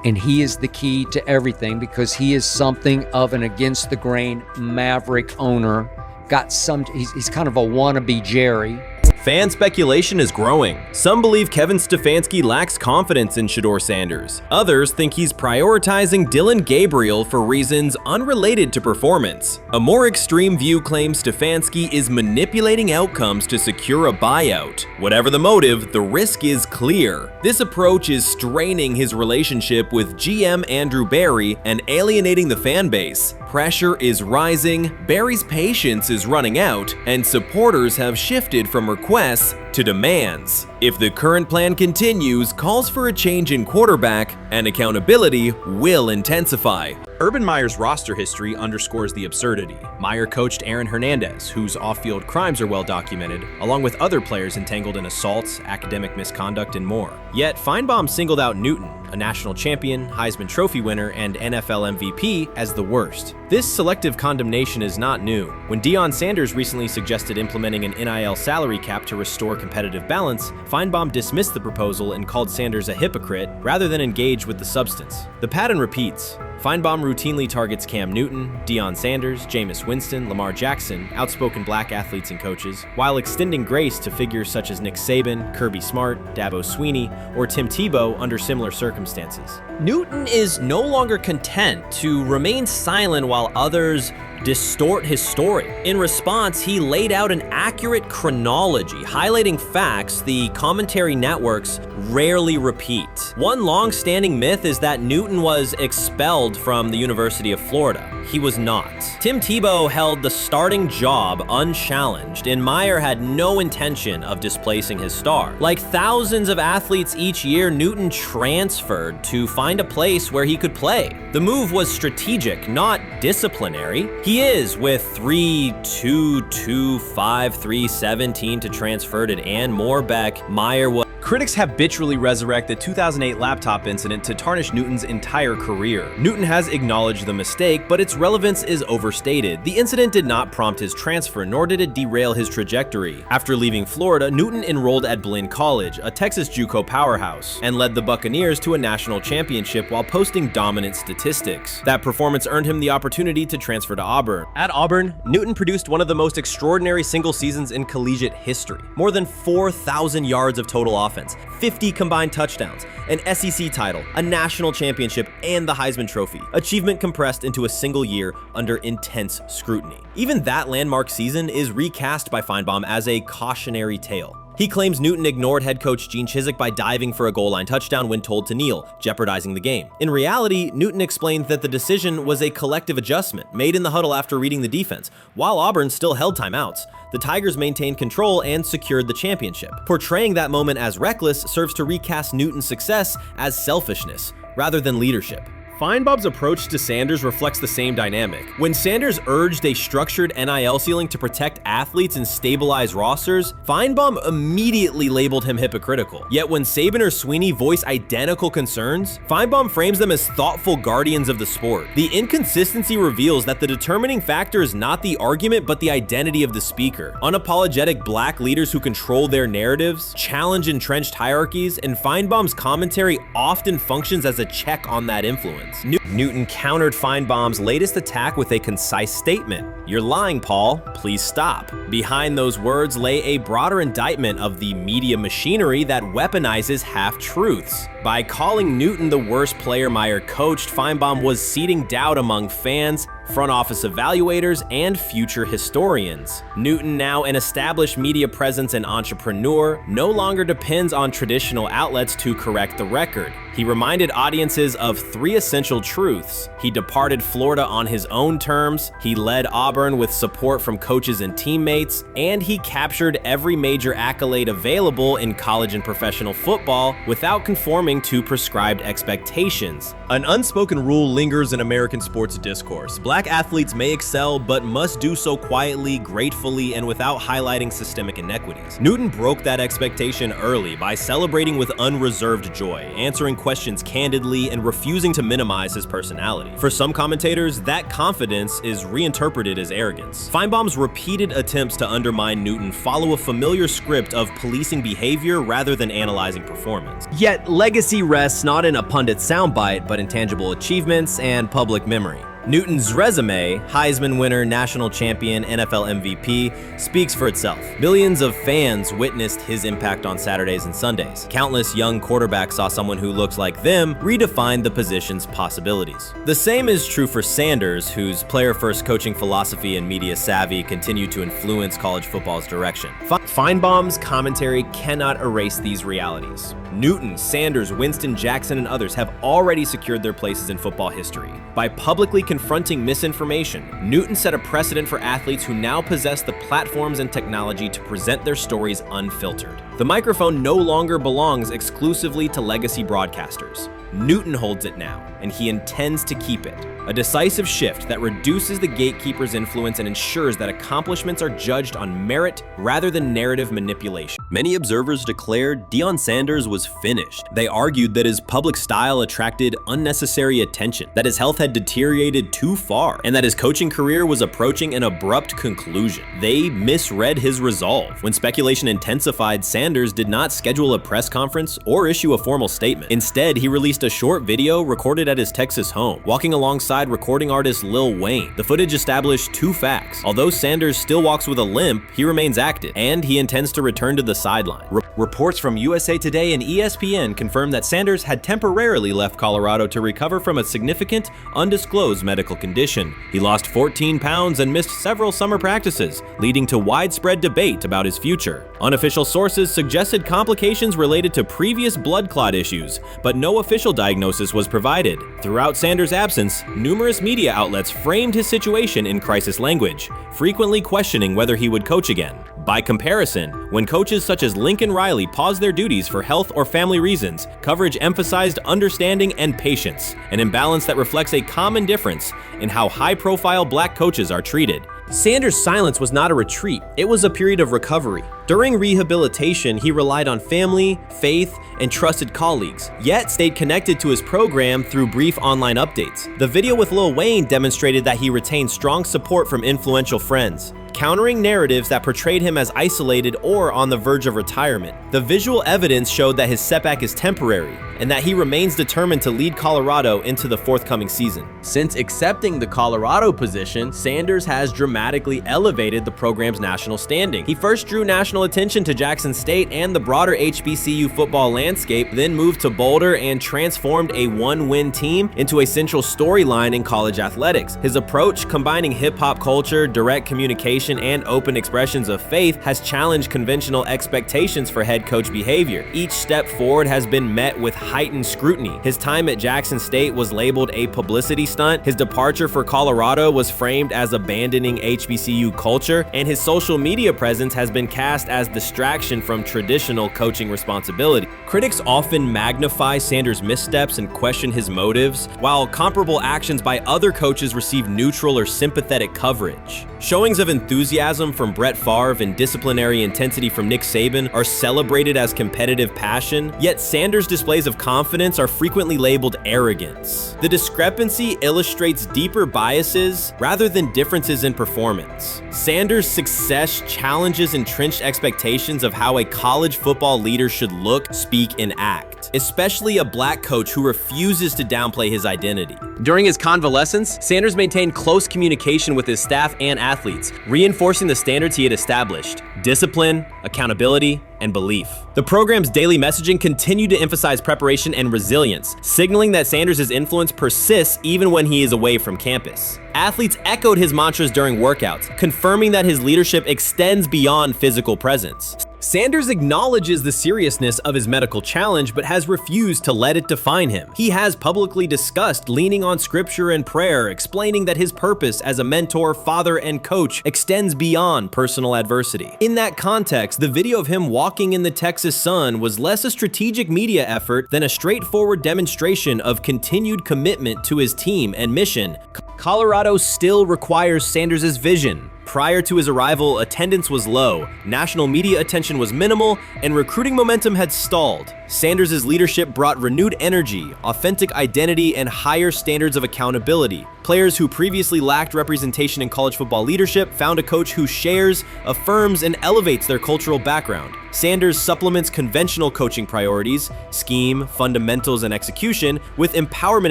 And he is the key to everything because he is something of an against the grain maverick owner. He's kind of a wannabe Jerry. Fan speculation is growing. Some believe Kevin Stefanski lacks confidence in Shedeur Sanders. Others think he's prioritizing Dillon Gabriel for reasons unrelated to performance. A more extreme view claims Stefanski is manipulating outcomes to secure a buyout. Whatever the motive, the risk is clear. This approach is straining his relationship with GM Andrew Berry and alienating the fan base. Pressure is rising, Berry's patience is running out, and supporters have shifted from requests to demands. If the current plan continues, calls for a change in quarterback and accountability will intensify. Urban Meyer's roster history underscores the absurdity. Meyer coached Aaron Hernandez, whose off-field crimes are well documented, along with other players entangled in assaults, academic misconduct, and more. Yet Feinbaum singled out Newton, a national champion, Heisman Trophy winner, and NFL MVP, as the worst. This selective condemnation is not new. When Deion Sanders recently suggested implementing an NIL salary cap to restore competitive balance, Feinbaum dismissed the proposal and called Sanders a hypocrite rather than engage with the substance. The pattern repeats. Feinbaum routinely targets Cam Newton, Deion Sanders, Jameis Winston, Lamar Jackson, outspoken black athletes and coaches, while extending grace to figures such as Nick Saban, Kirby Smart, Dabo Swinney, or Tim Tebow under similar circumstances. Newton is no longer content to remain silent while others distort his story. In response, he laid out an accurate chronology, highlighting facts the commentary networks rarely repeat. One long-standing myth is that Newton was expelled from the University of Florida. He was not. Tim Tebow held the starting job unchallenged, and Meyer had no intention of displacing his star. Like thousands of athletes each year, Newton transferred to find a place where he could play. The move was strategic, not disciplinary. He is, with 3-2-2-5-3-17 to transfer to and more back, Meyer was. Critics habitually resurrect the 2008 laptop incident to tarnish Newton's entire career. Newton has acknowledged the mistake, but its relevance is overstated. The incident did not prompt his transfer, nor did it derail his trajectory. After leaving Florida, Newton enrolled at Blinn College, a Texas JUCO powerhouse, and led the Buccaneers to a national championship while posting dominant statistics. That performance earned him the opportunity to transfer to Auburn. At Auburn, Newton produced one of the most extraordinary single seasons in collegiate history. More than 4,000 yards of total offense, 50 combined touchdowns, an SEC title, a national championship, and the Heisman Trophy. Achievement compressed into a single year under intense scrutiny. Even that landmark season is recast by Feinbaum as a cautionary tale. He claims Newton ignored head coach Gene Chizik by diving for a goal line touchdown when told to kneel, jeopardizing the game. In reality, Newton explained that the decision was a collective adjustment made in the huddle after reading the defense, while Auburn still held timeouts. The Tigers maintained control and secured the championship. Portraying that moment as reckless serves to recast Newton's success as selfishness rather than leadership. Feinbaum's approach to Sanders reflects the same dynamic. When Sanders urged a structured NIL ceiling to protect athletes and stabilize rosters, Feinbaum immediately labeled him hypocritical. Yet when Saban or Swinney voice identical concerns, Feinbaum frames them as thoughtful guardians of the sport. The inconsistency reveals that the determining factor is not the argument but the identity of the speaker. Unapologetic black leaders who control their narratives, challenge entrenched hierarchies, and Feinbaum's commentary often functions as a check on that influence. Newton countered Feinbaum's latest attack with a concise statement. "You're lying, Paul. Please stop." Behind those words lay a broader indictment of the media machinery that weaponizes half-truths. By calling Newton the worst player Meyer coached, Feinbaum was seeding doubt among fans, front office evaluators, and future historians. Newton, now an established media presence and entrepreneur, no longer depends on traditional outlets to correct the record. He reminded audiences of three essential truths. He departed Florida on his own terms, he led Auburn with support from coaches and teammates, and he captured every major accolade available in college and professional football without conforming to prescribed expectations. An unspoken rule lingers in American sports discourse. Black athletes may excel, but must do so quietly, gratefully, and without highlighting systemic inequities. Newton broke that expectation early by celebrating with unreserved joy, answering questions candidly, and refusing to minimize his his personality. For some commentators, that confidence is reinterpreted as arrogance. Feinbaum's repeated attempts to undermine Newton follow a familiar script of policing behavior rather than analyzing performance. Yet, legacy rests not in a pundit soundbite, but in tangible achievements and public memory. Newton's resume, Heisman winner, national champion, NFL MVP, speaks for itself. Millions of fans witnessed his impact on Saturdays and Sundays. Countless young quarterbacks saw someone who looked like them redefine the position's possibilities. The same is true for Sanders, whose player-first coaching philosophy and media savvy continue to influence college football's direction. Feinbaum's commentary cannot erase these realities. Newton, Sanders, Winston, Jackson, and others have already secured their places in football history. By publicly confronting misinformation, Newton set a precedent for athletes who now possess the platforms and technology to present their stories unfiltered. The microphone no longer belongs exclusively to legacy broadcasters. Newton holds it now, and he intends to keep it. A decisive shift that reduces the gatekeeper's influence and ensures that accomplishments are judged on merit rather than narrative manipulation. Many observers declared Deion Sanders was finished. They argued that his public style attracted unnecessary attention, that his health had deteriorated too far, and that his coaching career was approaching an abrupt conclusion. They misread his resolve. When speculation intensified, Sanders did not schedule a press conference or issue a formal statement. Instead, he released a short video recorded at his Texas home, walking alongside recording artist Lil Wayne. The footage established two facts. Although Sanders still walks with a limp, he remains active, and he intends to return to the sideline. Reports from USA Today and ESPN confirm that Sanders had temporarily left Colorado to recover from a significant, undisclosed medical condition. He lost 14 pounds and missed several summer practices, leading to widespread debate about his future. Unofficial sources suggested complications related to previous blood clot issues, but no official diagnosis was provided. Throughout Sanders' absence, numerous media outlets framed his situation in crisis language, frequently questioning whether he would coach again. By comparison, when coaches such as Lincoln Riley paused their duties for health or family reasons, coverage emphasized understanding and patience, an imbalance that reflects a common difference in how high-profile black coaches are treated. Sanders' silence was not a retreat, it was a period of recovery. During rehabilitation, he relied on family, faith, and trusted colleagues, yet stayed connected to his program through brief online updates. The video with Lil Wayne demonstrated that he retained strong support from influential friends, countering narratives that portrayed him as isolated or on the verge of retirement. The visual evidence showed that his setback is temporary, and that he remains determined to lead Colorado into the forthcoming season. Since accepting the Colorado position, Sanders has dramatically elevated the program's national standing. He first drew national attention to Jackson State and the broader HBCU football landscape, then moved to Boulder and transformed a one-win team into a central storyline in college athletics. His approach, combining hip-hop culture, direct communication, and open expressions of faith, has challenged conventional expectations for head coach behavior. Each step forward has been met with heightened scrutiny. His time at Jackson State was labeled a publicity stunt, his departure for Colorado was framed as abandoning HBCU culture, and his social media presence has been cast as distraction from traditional coaching responsibility. Critics often magnify Sanders' missteps and question his motives, while comparable actions by other coaches receive neutral or sympathetic coverage. Showings of enthusiasm from Brett Favre and disciplinary intensity from Nick Saban are celebrated as competitive passion, yet Sanders' displays of confidence are frequently labeled arrogance. The discrepancy illustrates deeper biases rather than differences in performance. Sanders' success challenges entrenched expectations of how a college football leader should look, speak, and act, especially a black coach who refuses to downplay his identity. During his convalescence, Sanders maintained close communication with his staff and athletes, reinforcing the standards he had established: discipline, accountability, and belief. The program's daily messaging continued to emphasize preparation and resilience, signaling that Sanders' influence persists even when he is away from campus. Athletes echoed his mantras during workouts, confirming that his leadership extends beyond physical presence. Sanders acknowledges the seriousness of his medical challenge, but has refused to let it define him. He has publicly discussed leaning on scripture and prayer, explaining that his purpose as a mentor, father, and coach extends beyond personal adversity. In that context, the video of him walking in the Texas sun was less a strategic media effort than a straightforward demonstration of continued commitment to his team and mission. Colorado still requires Sanders' vision, Prior to his arrival, attendance was low, national media attention was minimal, and recruiting momentum had stalled. Sanders' leadership brought renewed energy, authentic identity, and higher standards of accountability. Players who previously lacked representation in college football leadership found a coach who shares, affirms, and elevates their cultural background. Sanders supplements conventional coaching priorities, scheme, fundamentals, and execution with empowerment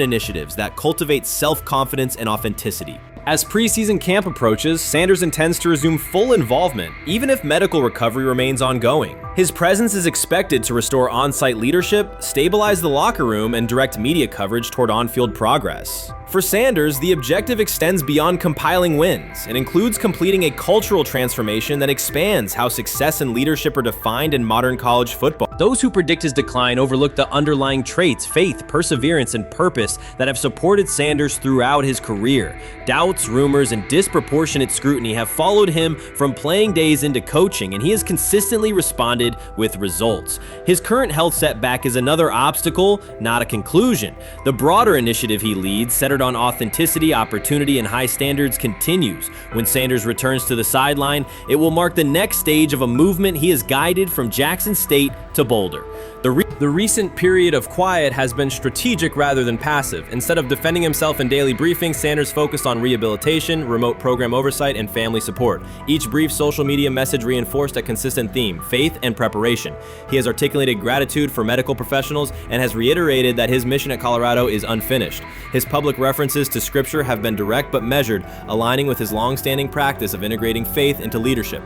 initiatives that cultivate self-confidence and authenticity. As preseason camp approaches, Sanders intends to resume full involvement, even if medical recovery remains ongoing. His presence is expected to restore on-site leadership, stabilize the locker room, and direct media coverage toward on-field progress. For Sanders, the objective extends beyond compiling wins and includes completing a cultural transformation that expands how success and leadership are defined in modern college football. Those who predict his decline overlook the underlying traits, faith, perseverance, and purpose that have supported Sanders throughout his career. Doubts, rumors, and disproportionate scrutiny have followed him from playing days into coaching, and he has consistently responded with results. His current health setback is another obstacle, not a conclusion. The broader initiative he leads, centered on authenticity, opportunity, and high standards, continues. When Sanders returns to the sideline, it will mark the next stage of a movement he has guided from Jackson State to Boulder. The recent period of quiet has been strategic rather than passive. Instead of defending himself in daily briefings, Sanders focused on rehabilitation, remote program oversight, and family support. Each brief social media message reinforced a consistent theme: faith and preparation. He has articulated gratitude for medical professionals and has reiterated that his mission at Colorado is unfinished. His public references to scripture have been direct but measured, aligning with his long-standing practice of integrating faith into leadership.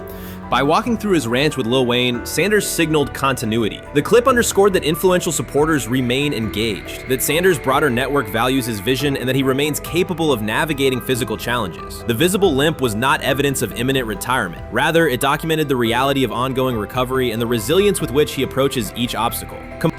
By walking through his ranch with Lil Wayne, Sanders signaled continuity. The clip underscored that influential supporters remain engaged, that Sanders' broader network values his vision, and that he remains capable of navigating physical challenges. The visible limp was not evidence of imminent retirement. Rather, it documented the reality of ongoing recovery and the resilience with which he approaches each obstacle.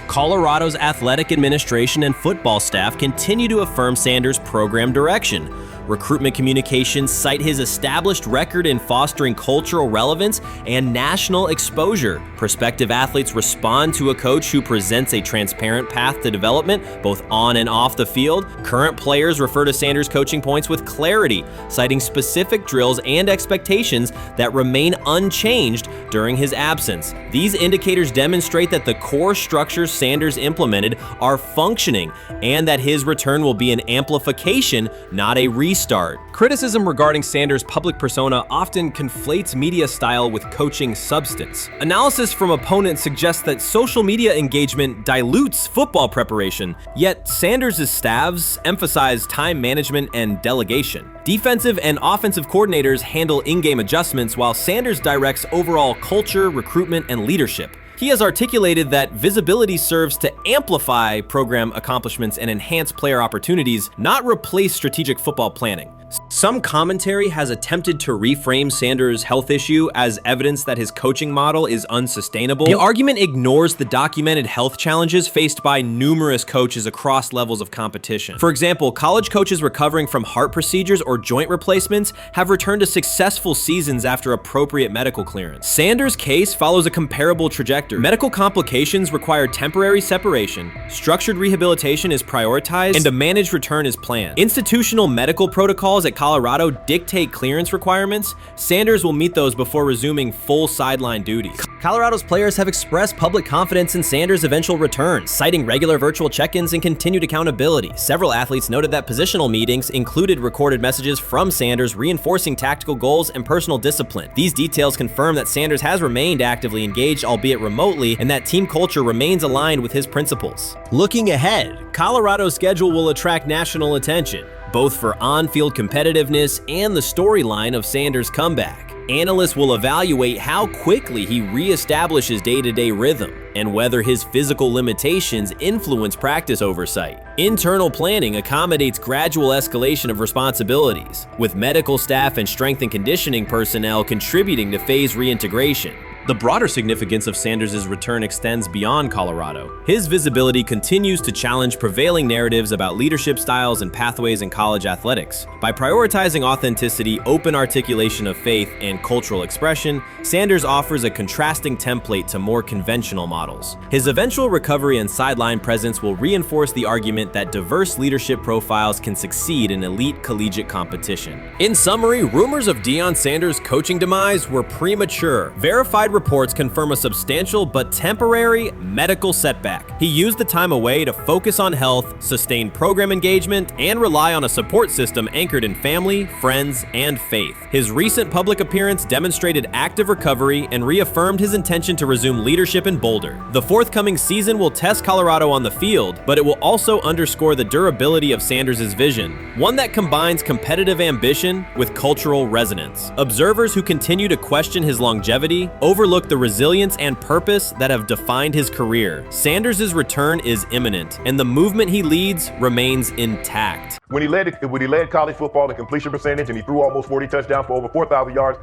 Colorado's athletic administration and football staff continue to affirm Sanders' program direction. Recruitment communications cite his established record in fostering cultural relevance and national exposure. Prospective athletes respond to a coach who presents a transparent path to development, both on and off the field. Current players refer to Sanders' coaching points with clarity, citing specific drills and expectations that remain unchanged during his absence. These indicators demonstrate that the core structures Sanders implemented are functioning and that his return will be an amplification, not a restart. Criticism regarding Sanders' public persona often conflates media style with coaching substance. Analysis from opponents suggests that social media engagement dilutes football preparation, yet Sanders' staffs emphasize time management and delegation. Defensive and offensive coordinators handle in-game adjustments, while Sanders directs overall culture, recruitment, and leadership. He has articulated that visibility serves to amplify program accomplishments and enhance player opportunities, not replace strategic football planning. Some commentary has attempted to reframe Sanders' health issue as evidence that his coaching model is unsustainable. The argument ignores the documented health challenges faced by numerous coaches across levels of competition. For example, college coaches recovering from heart procedures or joint replacements have returned to successful seasons after appropriate medical clearance. Sanders' case follows a comparable trajectory. Medical complications require temporary separation, structured rehabilitation is prioritized, and a managed return is planned. Institutional medical protocols at Colorado dictate clearance requirements. Sanders will meet those before resuming full sideline duties. Colorado's players have expressed public confidence in Sanders' eventual return, citing regular virtual check-ins and continued accountability. Several athletes noted that positional meetings included recorded messages from Sanders reinforcing tactical goals and personal discipline. These details confirm that Sanders has remained actively engaged, albeit remotely, and that team culture remains aligned with his principles. Looking ahead, Colorado's schedule will attract national attention, both for on-field competitiveness and the storyline of Sanders' comeback. Analysts will evaluate how quickly he reestablishes day-to-day rhythm and whether his physical limitations influence practice oversight. Internal planning accommodates gradual escalation of responsibilities, with medical staff and strength and conditioning personnel contributing to phase reintegration. The broader significance of Sanders' return extends beyond Colorado. His visibility continues to challenge prevailing narratives about leadership styles and pathways in college athletics. By prioritizing authenticity, open articulation of faith, and cultural expression, Sanders offers a contrasting template to more conventional models. His eventual recovery and sideline presence will reinforce the argument that diverse leadership profiles can succeed in elite collegiate competition. In summary, rumors of Deion Sanders' coaching demise were premature. Verified reports confirm a substantial but temporary medical setback. He used the time away to focus on health, sustain program engagement, and rely on a support system anchored in family, friends, and faith. His recent public appearance demonstrated active recovery and reaffirmed his intention to resume leadership in Boulder. The forthcoming season will test Colorado on the field, but it will also underscore the durability of Sanders' vision, one that combines competitive ambition with cultural resonance. Observers who continue to question his longevity overlook the resilience and purpose that have defined his career. Sanders' return is imminent, and the movement he leads remains intact. When he led college football in completion percentage and he threw almost 40 touchdowns for over 4,000 yards,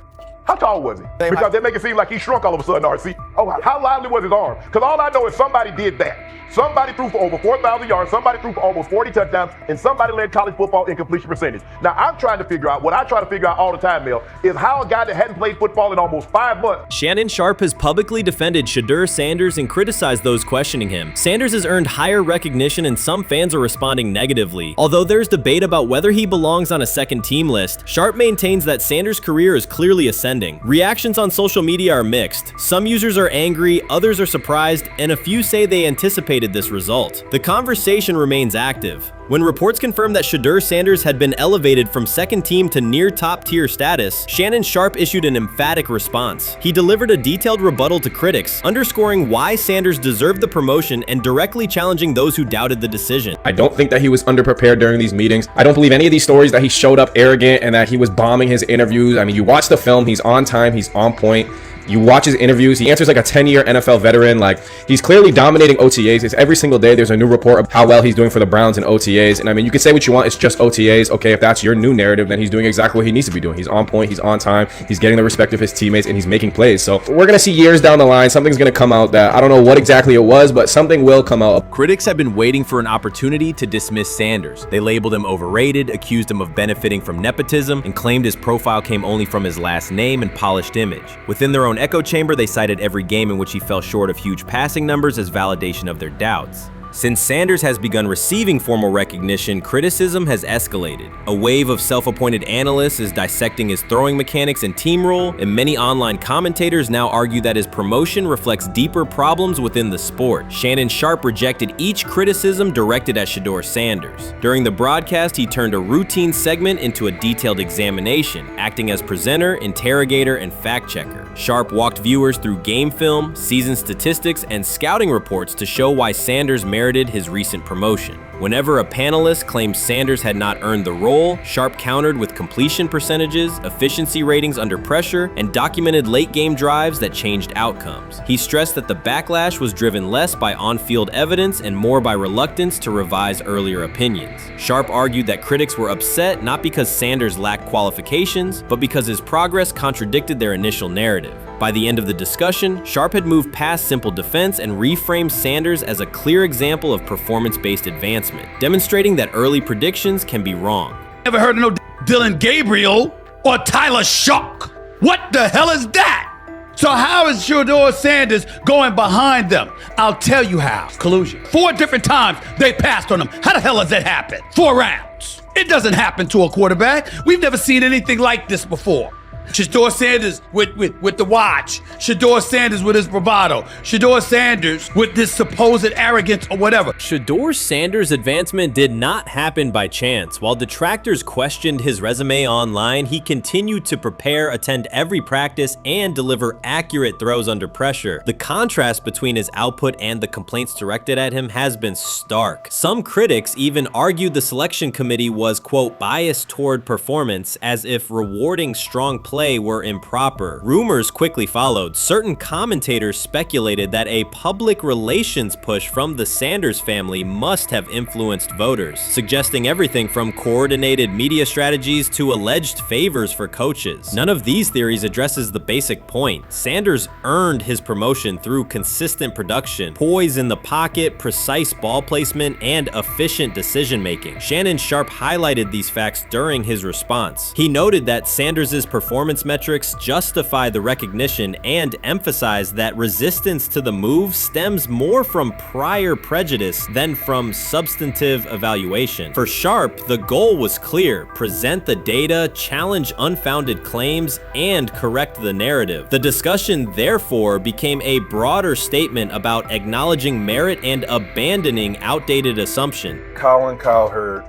how tall was he? Because they make it seem like he shrunk all of a sudden, RC. Oh, how lively was his arm? Because all I know is somebody did that. Somebody threw for over 4,000 yards, somebody threw for almost 40 touchdowns, and somebody led college football in completion percentage. Now, I'm trying to figure out, what I try to figure out all the time, Mel, is how a guy that hadn't played football in almost 5 months. Shannon Sharpe has publicly defended Shedeur Sanders and criticized those questioning him. Sanders has earned higher recognition and some fans are responding negatively. Although there's debate about whether he belongs on a second team list, Sharpe maintains that Sanders' career is clearly ascending. Reactions on social media are mixed. Some users are angry, others are surprised, and a few say they anticipated this result. The conversation remains active. When reports confirmed that Shedeur Sanders had been elevated from second team to near top tier status, Shannon Sharpe issued an emphatic response. He delivered a detailed rebuttal to critics, underscoring why Sanders deserved the promotion and directly challenging those who doubted the decision. I don't think that he was underprepared during these meetings. I don't believe any of these stories that he showed up arrogant and that he was bombing his interviews. I mean, you watch the film, he's on time, he's on point. You watch his interviews, he answers like a 10-year NFL veteran. Like, he's clearly dominating OTAs. It's every single day there's a new report of how well he's doing for the Browns in OTAs. And I mean, you can say what you want, it's just OTAs. Okay, if that's your new narrative, then he's doing exactly what he needs to be doing. He's on point, he's on time, he's getting the respect of his teammates, and he's making plays. So we're gonna see years down the line, something's gonna come out that I don't know what exactly it was, but something will come out. Critics have been waiting for an opportunity to dismiss Sanders. They labeled him overrated, accused him of benefiting from nepotism, and claimed his profile came only from his last name and polished image. Within their own echo chamber, they cited every game in which he fell short of huge passing numbers as validation of their doubts. Since Sanders has begun receiving formal recognition, criticism has escalated. A wave of self-appointed analysts is dissecting his throwing mechanics and team role, and many online commentators now argue that his promotion reflects deeper problems within the sport. Shannon Sharpe rejected each criticism directed at Shedeur Sanders. During the broadcast, he turned a routine segment into a detailed examination, acting as presenter, interrogator, and fact-checker. Sharpe walked viewers through game film, season statistics, and scouting reports to show why Sanders merited his recent promotion. Whenever a panelist claimed Sanders had not earned the role, Sharpe countered with completion percentages, efficiency ratings under pressure, and documented late-game drives that changed outcomes. He stressed that the backlash was driven less by on-field evidence and more by reluctance to revise earlier opinions. Sharpe argued that critics were upset not because Sanders lacked qualifications, but because his progress contradicted their initial narrative. By the end of the discussion, Sharpe had moved past simple defense and reframed Sanders as a clear example of performance-based advancement, demonstrating that early predictions can be wrong. Never heard of no Dylan Gabriel or Tyler Shock. What the hell is that? So how is Shedeur Sanders going behind them? I'll tell you how. Collusion. 4 different times they passed on him. How the hell does that happen? 4 rounds. It doesn't happen to a quarterback. We've never seen anything like this before. Shedeur Sanders with the watch. Shedeur Sanders with his bravado. Shedeur Sanders with this supposed arrogance or whatever. Shedeur Sanders' advancement did not happen by chance. While detractors questioned his resume online, he continued to prepare, attend every practice, and deliver accurate throws under pressure. The contrast between his output and the complaints directed at him has been stark. Some critics even argued the selection committee was, quote, biased toward performance, as if rewarding strong play play were improper. Rumors quickly followed. Certain commentators speculated that a public relations push from the Sanders family must have influenced voters, suggesting everything from coordinated media strategies to alleged favors for coaches. None of these theories addresses the basic point. Sanders earned his promotion through consistent production, poise in the pocket, precise ball placement, and efficient decision-making. Shannon Sharpe highlighted these facts during his response. He noted that Sanders' performance metrics justify the recognition and emphasized that resistance to the move stems more from prior prejudice than from substantive evaluation. For Sharpe, the goal was clear: present the data, challenge unfounded claims, and correct the narrative. The discussion, therefore, became a broader statement about acknowledging merit and abandoning outdated assumption. Colin Cowherd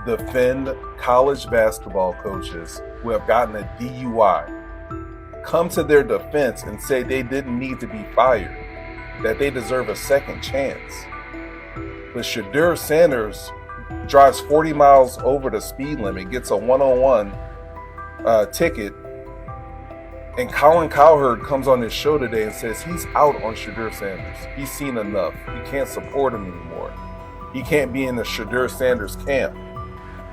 defend college basketball coaches who have gotten a DUI, come to their defense and say they didn't need to be fired, that they deserve a second chance. But Shedeur Sanders drives 40 miles over the speed limit, gets a one-on-one ticket, and Colin Cowherd comes on his show today and says he's out on Shedeur Sanders. He's seen enough. He can't support him anymore. He can't be in the Shedeur Sanders camp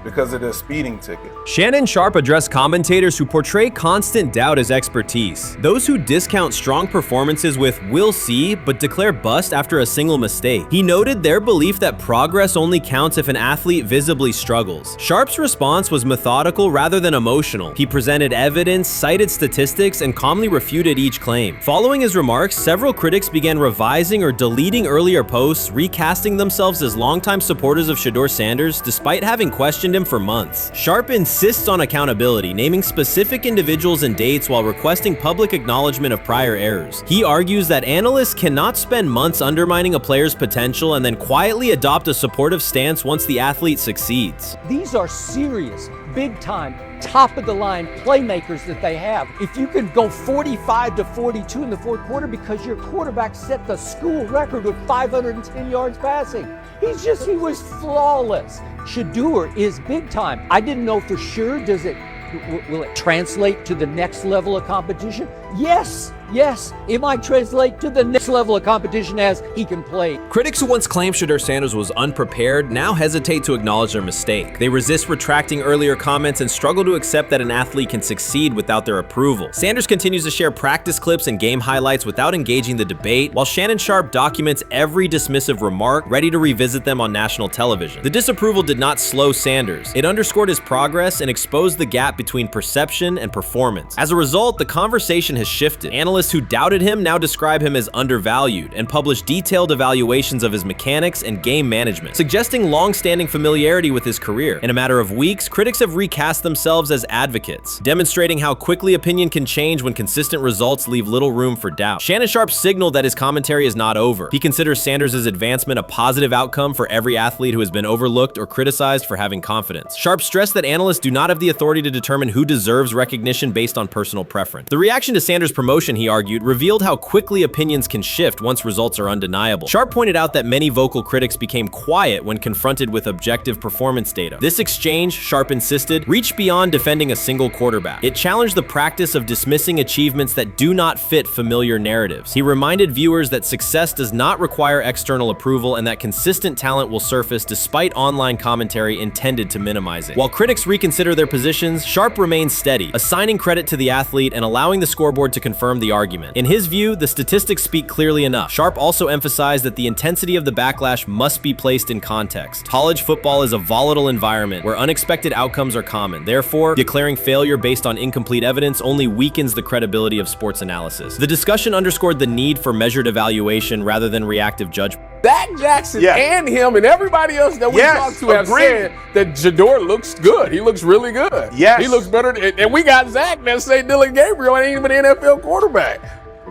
because of the speeding ticket. Shannon Sharpe addressed commentators who portray constant doubt as expertise. Those who discount strong performances with "we'll see," but declare bust after a single mistake. He noted their belief that progress only counts if an athlete visibly struggles. Sharpe's response was methodical rather than emotional. He presented evidence, cited statistics, and calmly refuted each claim. Following his remarks, several critics began revising or deleting earlier posts, recasting themselves as longtime supporters of Shedeur Sanders despite having questioned him for months. Sharpe insists on accountability, naming specific individuals and dates while requesting public acknowledgement of prior errors. He argues that analysts cannot spend months undermining a player's potential and then quietly adopt a supportive stance once the athlete succeeds. These are serious, big-time, top-of-the-line playmakers that they have. If you can go 45 to 42 in the fourth quarter because your quarterback set the school record with 510 yards passing. He was flawless. Shedeur is big time. I didn't know for sure, will it translate to the next level of competition? Yes, it might translate to the next level of competition as he can play. Critics who once claimed Shedeur Sanders was unprepared now hesitate to acknowledge their mistake. They resist retracting earlier comments and struggle to accept that an athlete can succeed without their approval. Sanders continues to share practice clips and game highlights without engaging the debate, while Shannon Sharpe documents every dismissive remark, ready to revisit them on national television. The disapproval did not slow Sanders. It underscored his progress and exposed the gap between perception and performance. As a result, the conversation has shifted. Analysts who doubted him now describe him as undervalued and publish detailed evaluations of his mechanics and game management, suggesting long-standing familiarity with his career. In a matter of weeks, critics have recast themselves as advocates, demonstrating how quickly opinion can change when consistent results leave little room for doubt. Shannon Sharpe signaled that his commentary is not over. He considers Sanders' advancement a positive outcome for every athlete who has been overlooked or criticized for having confidence. Sharpe stressed that analysts do not have the authority to determine who deserves recognition based on personal preference. The reaction to Sanders' promotion, he argued, revealed how quickly opinions can shift once results are undeniable. Sharpe pointed out that many vocal critics became quiet when confronted with objective performance data. This exchange, Sharpe insisted, reached beyond defending a single quarterback. It challenged the practice of dismissing achievements that do not fit familiar narratives. He reminded viewers that success does not require external approval and that consistent talent will surface despite online commentary intended to minimize it. While critics reconsider their positions, Sharpe remains steady, assigning credit to the athlete and allowing the scoreboard to confirm the argument. In his view, the statistics speak clearly enough. Sharpe also emphasized that the intensity of the backlash must be placed in context. College football is a volatile environment where unexpected outcomes are common. Therefore, declaring failure based on incomplete evidence only weakens the credibility of sports analysis. The discussion underscored the need for measured evaluation rather than reactive judgment. Dak Jackson and him and everybody else that we talked to have said that Shedeur looks good. He looks really good. Yes. He looks better. And we got Zach that say Dylan Gabriel ain't even an NFL quarterback.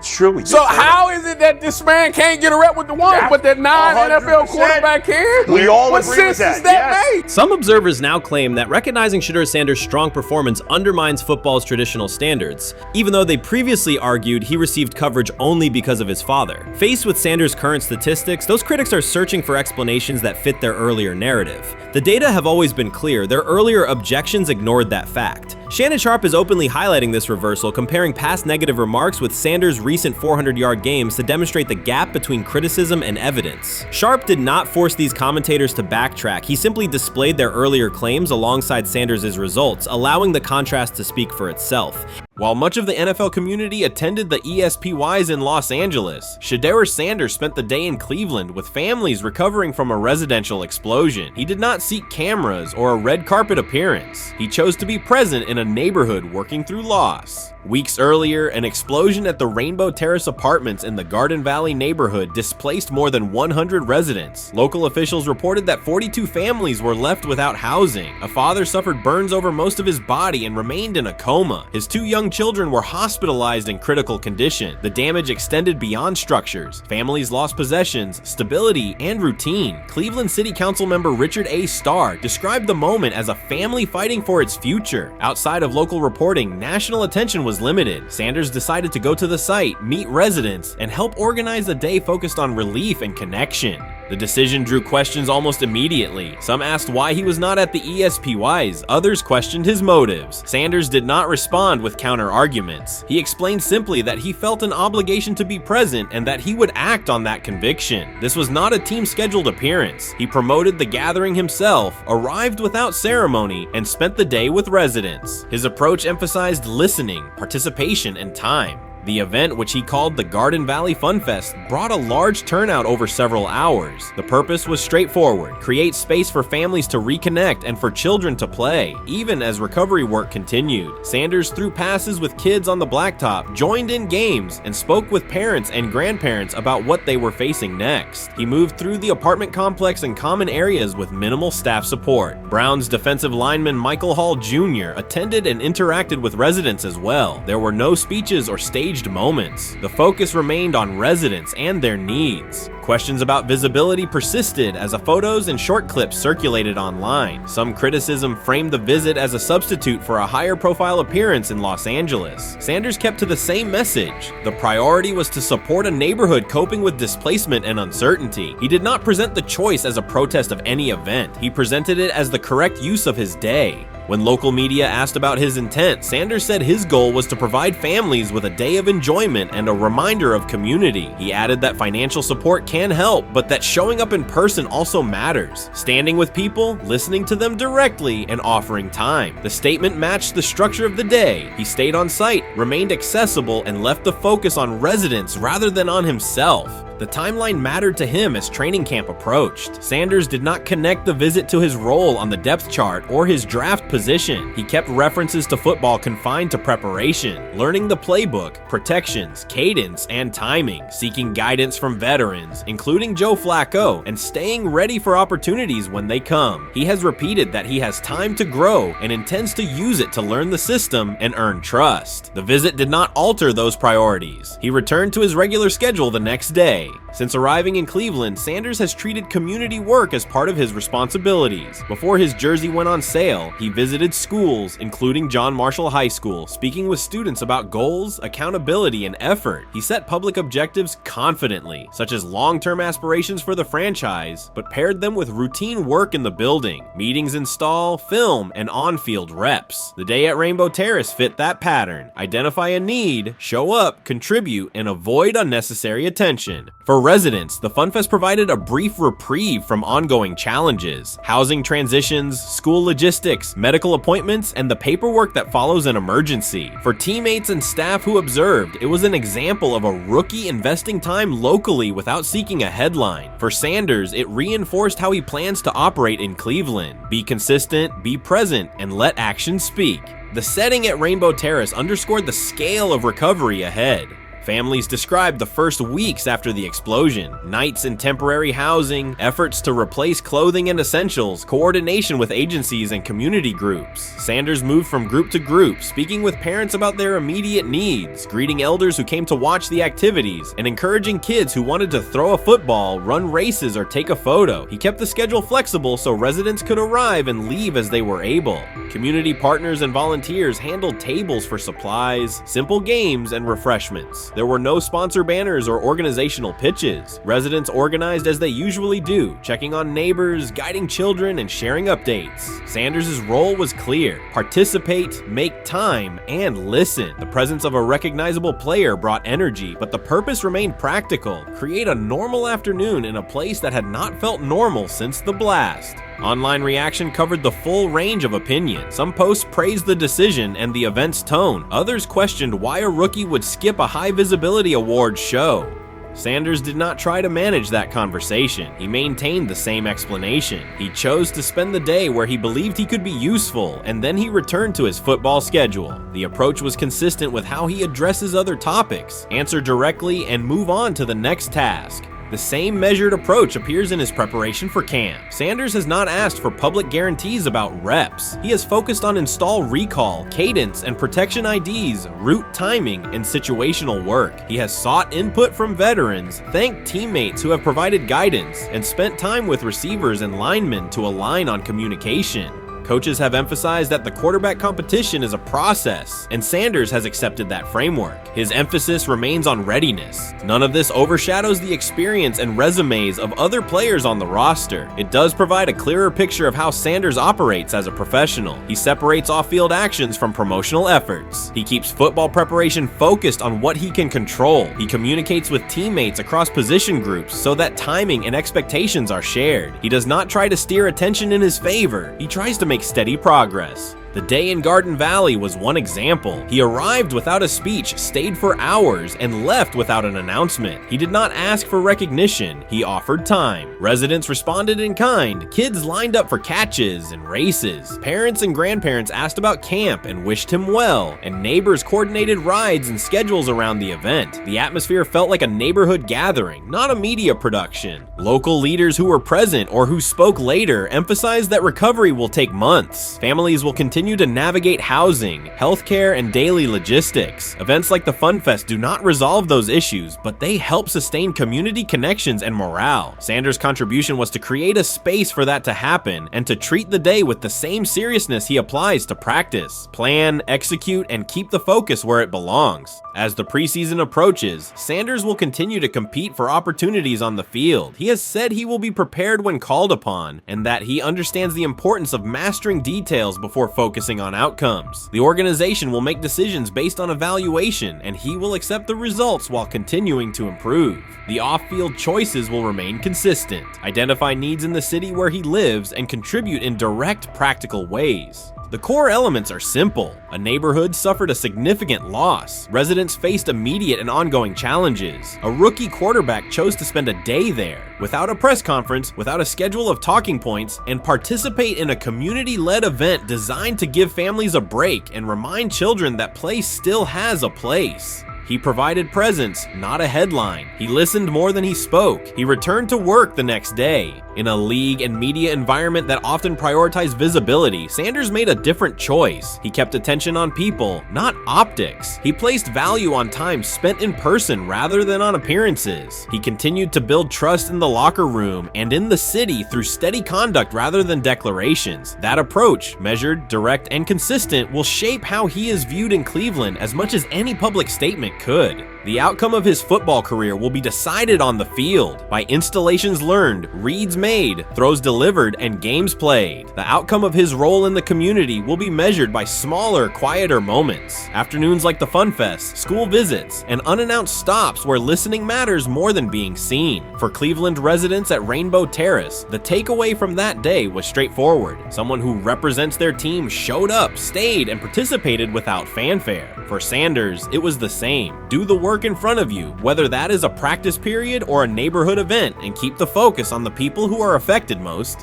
It's true. So how is it that this man can't get a rep with the ones, but that non-NFL quarterback can? We all what agree with sense that. does that make? Some observers now claim that recognizing Shedeur Sanders' strong performance undermines football's traditional standards, even though they previously argued he received coverage only because of his father. Faced with Sanders' current statistics, those critics are searching for explanations that fit their earlier narrative. The data have always been clear, their earlier objections ignored that fact. Shannon Sharpe is openly highlighting this reversal, comparing past negative remarks with Sanders' recent 400-yard games to demonstrate the gap between criticism and evidence. Sharpe did not force these commentators to backtrack, he simply displayed their earlier claims alongside Sanders' results, allowing the contrast to speak for itself. While much of the NFL community attended the ESPYs in Los Angeles, Shedeur Sanders spent the day in Cleveland with families recovering from a residential explosion. He did not seek cameras or a red carpet appearance. He chose to be present in a neighborhood working through loss. Weeks earlier, an explosion at the Rainbow Terrace Apartments in the Garden Valley neighborhood displaced more than 100 residents. Local officials reported that 42 families were left without housing. A father suffered burns over most of his body and remained in a coma. His 2 young children were hospitalized in critical condition. The damage extended beyond structures. Families lost possessions, stability, and routine. Cleveland City Council member Richard A. Starr described the moment as a family fighting for its future. Outside of local reporting, national attention was limited. Sanders decided to go to the site, meet residents, and help organize a day focused on relief and connection. The decision drew questions almost immediately. Some asked why he was not at the ESPYs, others questioned his motives. Sanders did not respond with counter-arguments. He explained simply that he felt an obligation to be present and that he would act on that conviction. This was not a team-scheduled appearance. He promoted the gathering himself, arrived without ceremony, and spent the day with residents. His approach emphasized listening, participation, and time. The event, which he called the Garden Valley Fun Fest, brought a large turnout over several hours. The purpose was straightforward: create space for families to reconnect and for children to play, even as recovery work continued. Sanders threw passes with kids on the blacktop, joined in games, and spoke with parents and grandparents about what they were facing next. He moved through the apartment complex and common areas with minimal staff support. Browns defensive lineman Michael Hall Jr. attended and interacted with residents as well. There were no speeches or staged moments. The focus remained on residents and their needs. Questions about visibility persisted as photos and short clips circulated online. Some criticism framed the visit as a substitute for a higher profile appearance in Los Angeles. Sanders kept to the same message. The priority was to support a neighborhood coping with displacement and uncertainty. He did not present the choice as a protest of any event. He presented it as the correct use of his day. When local media asked about his intent, Sanders said his goal was to provide families with a day of enjoyment and a reminder of community. He added that financial support can help, but that showing up in person also matters. Standing with people, listening to them directly, and offering time. The statement matched the structure of the day. He stayed on site, remained accessible, and left the focus on residents rather than on himself. The timeline mattered to him as training camp approached. Sanders did not connect the visit to his role on the depth chart or his draft position. He kept references to football confined to preparation, learning the playbook, protections, cadence, and timing, seeking guidance from veterans, including Joe Flacco, and staying ready for opportunities when they come. He has repeated that he has time to grow and intends to use it to learn the system and earn trust. The visit did not alter those priorities. He returned to his regular schedule the next day. Since arriving in Cleveland, Sanders has treated community work as part of his responsibilities. Before his jersey went on sale, he visited schools, including John Marshall High School, speaking with students about goals, accountability, and effort. He set public objectives confidently, such as long-term aspirations for the franchise, but paired them with routine work in the building, meetings install, film, and on-field reps. The day at Rainbow Terrace fit that pattern. Identify a need, show up, contribute, and avoid unnecessary attention. For residents, the FunFest provided a brief reprieve from ongoing challenges: housing transitions, school logistics, medical appointments, and the paperwork that follows an emergency. For teammates and staff who observed, it was an example of a rookie investing time locally without seeking a headline. For Sanders, it reinforced how he plans to operate in Cleveland: be consistent, be present, and let actions speak. The setting at Rainbow Terrace underscored the scale of recovery ahead. Families described the first weeks after the explosion: nights in temporary housing, efforts to replace clothing and essentials, coordination with agencies and community groups. Sanders moved from group to group, speaking with parents about their immediate needs, greeting elders who came to watch the activities, and encouraging kids who wanted to throw a football, run races, or take a photo. He kept the schedule flexible so residents could arrive and leave as they were able. Community partners and volunteers handled tables for supplies, simple games, and refreshments. There were no sponsor banners or organizational pitches. Residents organized as they usually do, checking on neighbors, guiding children, and sharing updates. Sanders' role was clear: participate, make time, and listen. The presence of a recognizable player brought energy, but the purpose remained practical: create a normal afternoon in a place that had not felt normal since the blast. Online reaction covered the full range of opinion. Some posts praised the decision and the event's tone. Others questioned why a rookie would skip a high-visibility awards show. Sanders did not try to manage that conversation. He maintained the same explanation. He chose to spend the day where he believed he could be useful, and then he returned to his football schedule. The approach was consistent with how he addresses other topics: answer directly and move on to the next task. The same measured approach appears in his preparation for camp. Sanders has not asked for public guarantees about reps. He has focused on install recall, cadence, and protection IDs, route timing, and situational work. He has sought input from veterans, thanked teammates who have provided guidance, and spent time with receivers and linemen to align on communication. Coaches have emphasized that the quarterback competition is a process, and Sanders has accepted that framework. His emphasis remains on readiness. None of this overshadows the experience and resumes of other players on the roster. It does provide a clearer picture of how Sanders operates as a professional. He separates off-field actions from promotional efforts. He keeps football preparation focused on what he can control. He communicates with teammates across position groups so that timing and expectations are shared. He does not try to steer attention in his favor. He tries to make steady progress. The day in Garden Valley was one example. He arrived without a speech, stayed for hours, and left without an announcement. He did not ask for recognition. He offered time. Residents responded in kind. Kids lined up for catches and races. Parents and grandparents asked about camp and wished him well, and neighbors coordinated rides and schedules around the event. The atmosphere felt like a neighborhood gathering, not a media production. Local leaders who were present or who spoke later emphasized that recovery will take months. Families will continue to navigate housing, healthcare, and daily logistics. Events like the Fun Fest do not resolve those issues, but they help sustain community connections and morale. Sanders' contribution was to create a space for that to happen and to treat the day with the same seriousness he applies to practice, plan, execute, and keep the focus where it belongs. As the preseason approaches, Sanders will continue to compete for opportunities on the field. He has said he will be prepared when called upon, and that he understands the importance of mastering details before focusing on outcomes. The organization will make decisions based on evaluation, and he will accept the results while continuing to improve. The off-field choices will remain consistent: identify needs in the city where he lives and contribute in direct, practical ways. The core elements are simple. A neighborhood suffered a significant loss. Residents faced immediate and ongoing challenges. A rookie quarterback chose to spend a day there, without a press conference, without a schedule of talking points, and participate in a community-led event designed to give families a break and remind children that play still has a place. He provided presence, not a headline. He listened more than he spoke. He returned to work the next day. In a league and media environment that often prioritize visibility, Sanders made a different choice. He kept attention on people, not optics. He placed value on time spent in person rather than on appearances. He continued to build trust in the locker room and in the city through steady conduct rather than declarations. That approach, measured, direct, and consistent, will shape how he is viewed in Cleveland as much as any public statement could. The outcome of his football career will be decided on the field by installations learned, reads made, throws delivered, and games played. The outcome of his role in the community will be measured by smaller, quieter moments. Afternoons like the Fun Fest, school visits, and unannounced stops where listening matters more than being seen. For Cleveland residents at Rainbow Terrace, the takeaway from that day was straightforward. Someone who represents their team showed up, stayed, and participated without fanfare. For Sanders, it was the same. Do the work in front of you, whether that is a practice period or a neighborhood event, and keep the focus on the people who are affected most.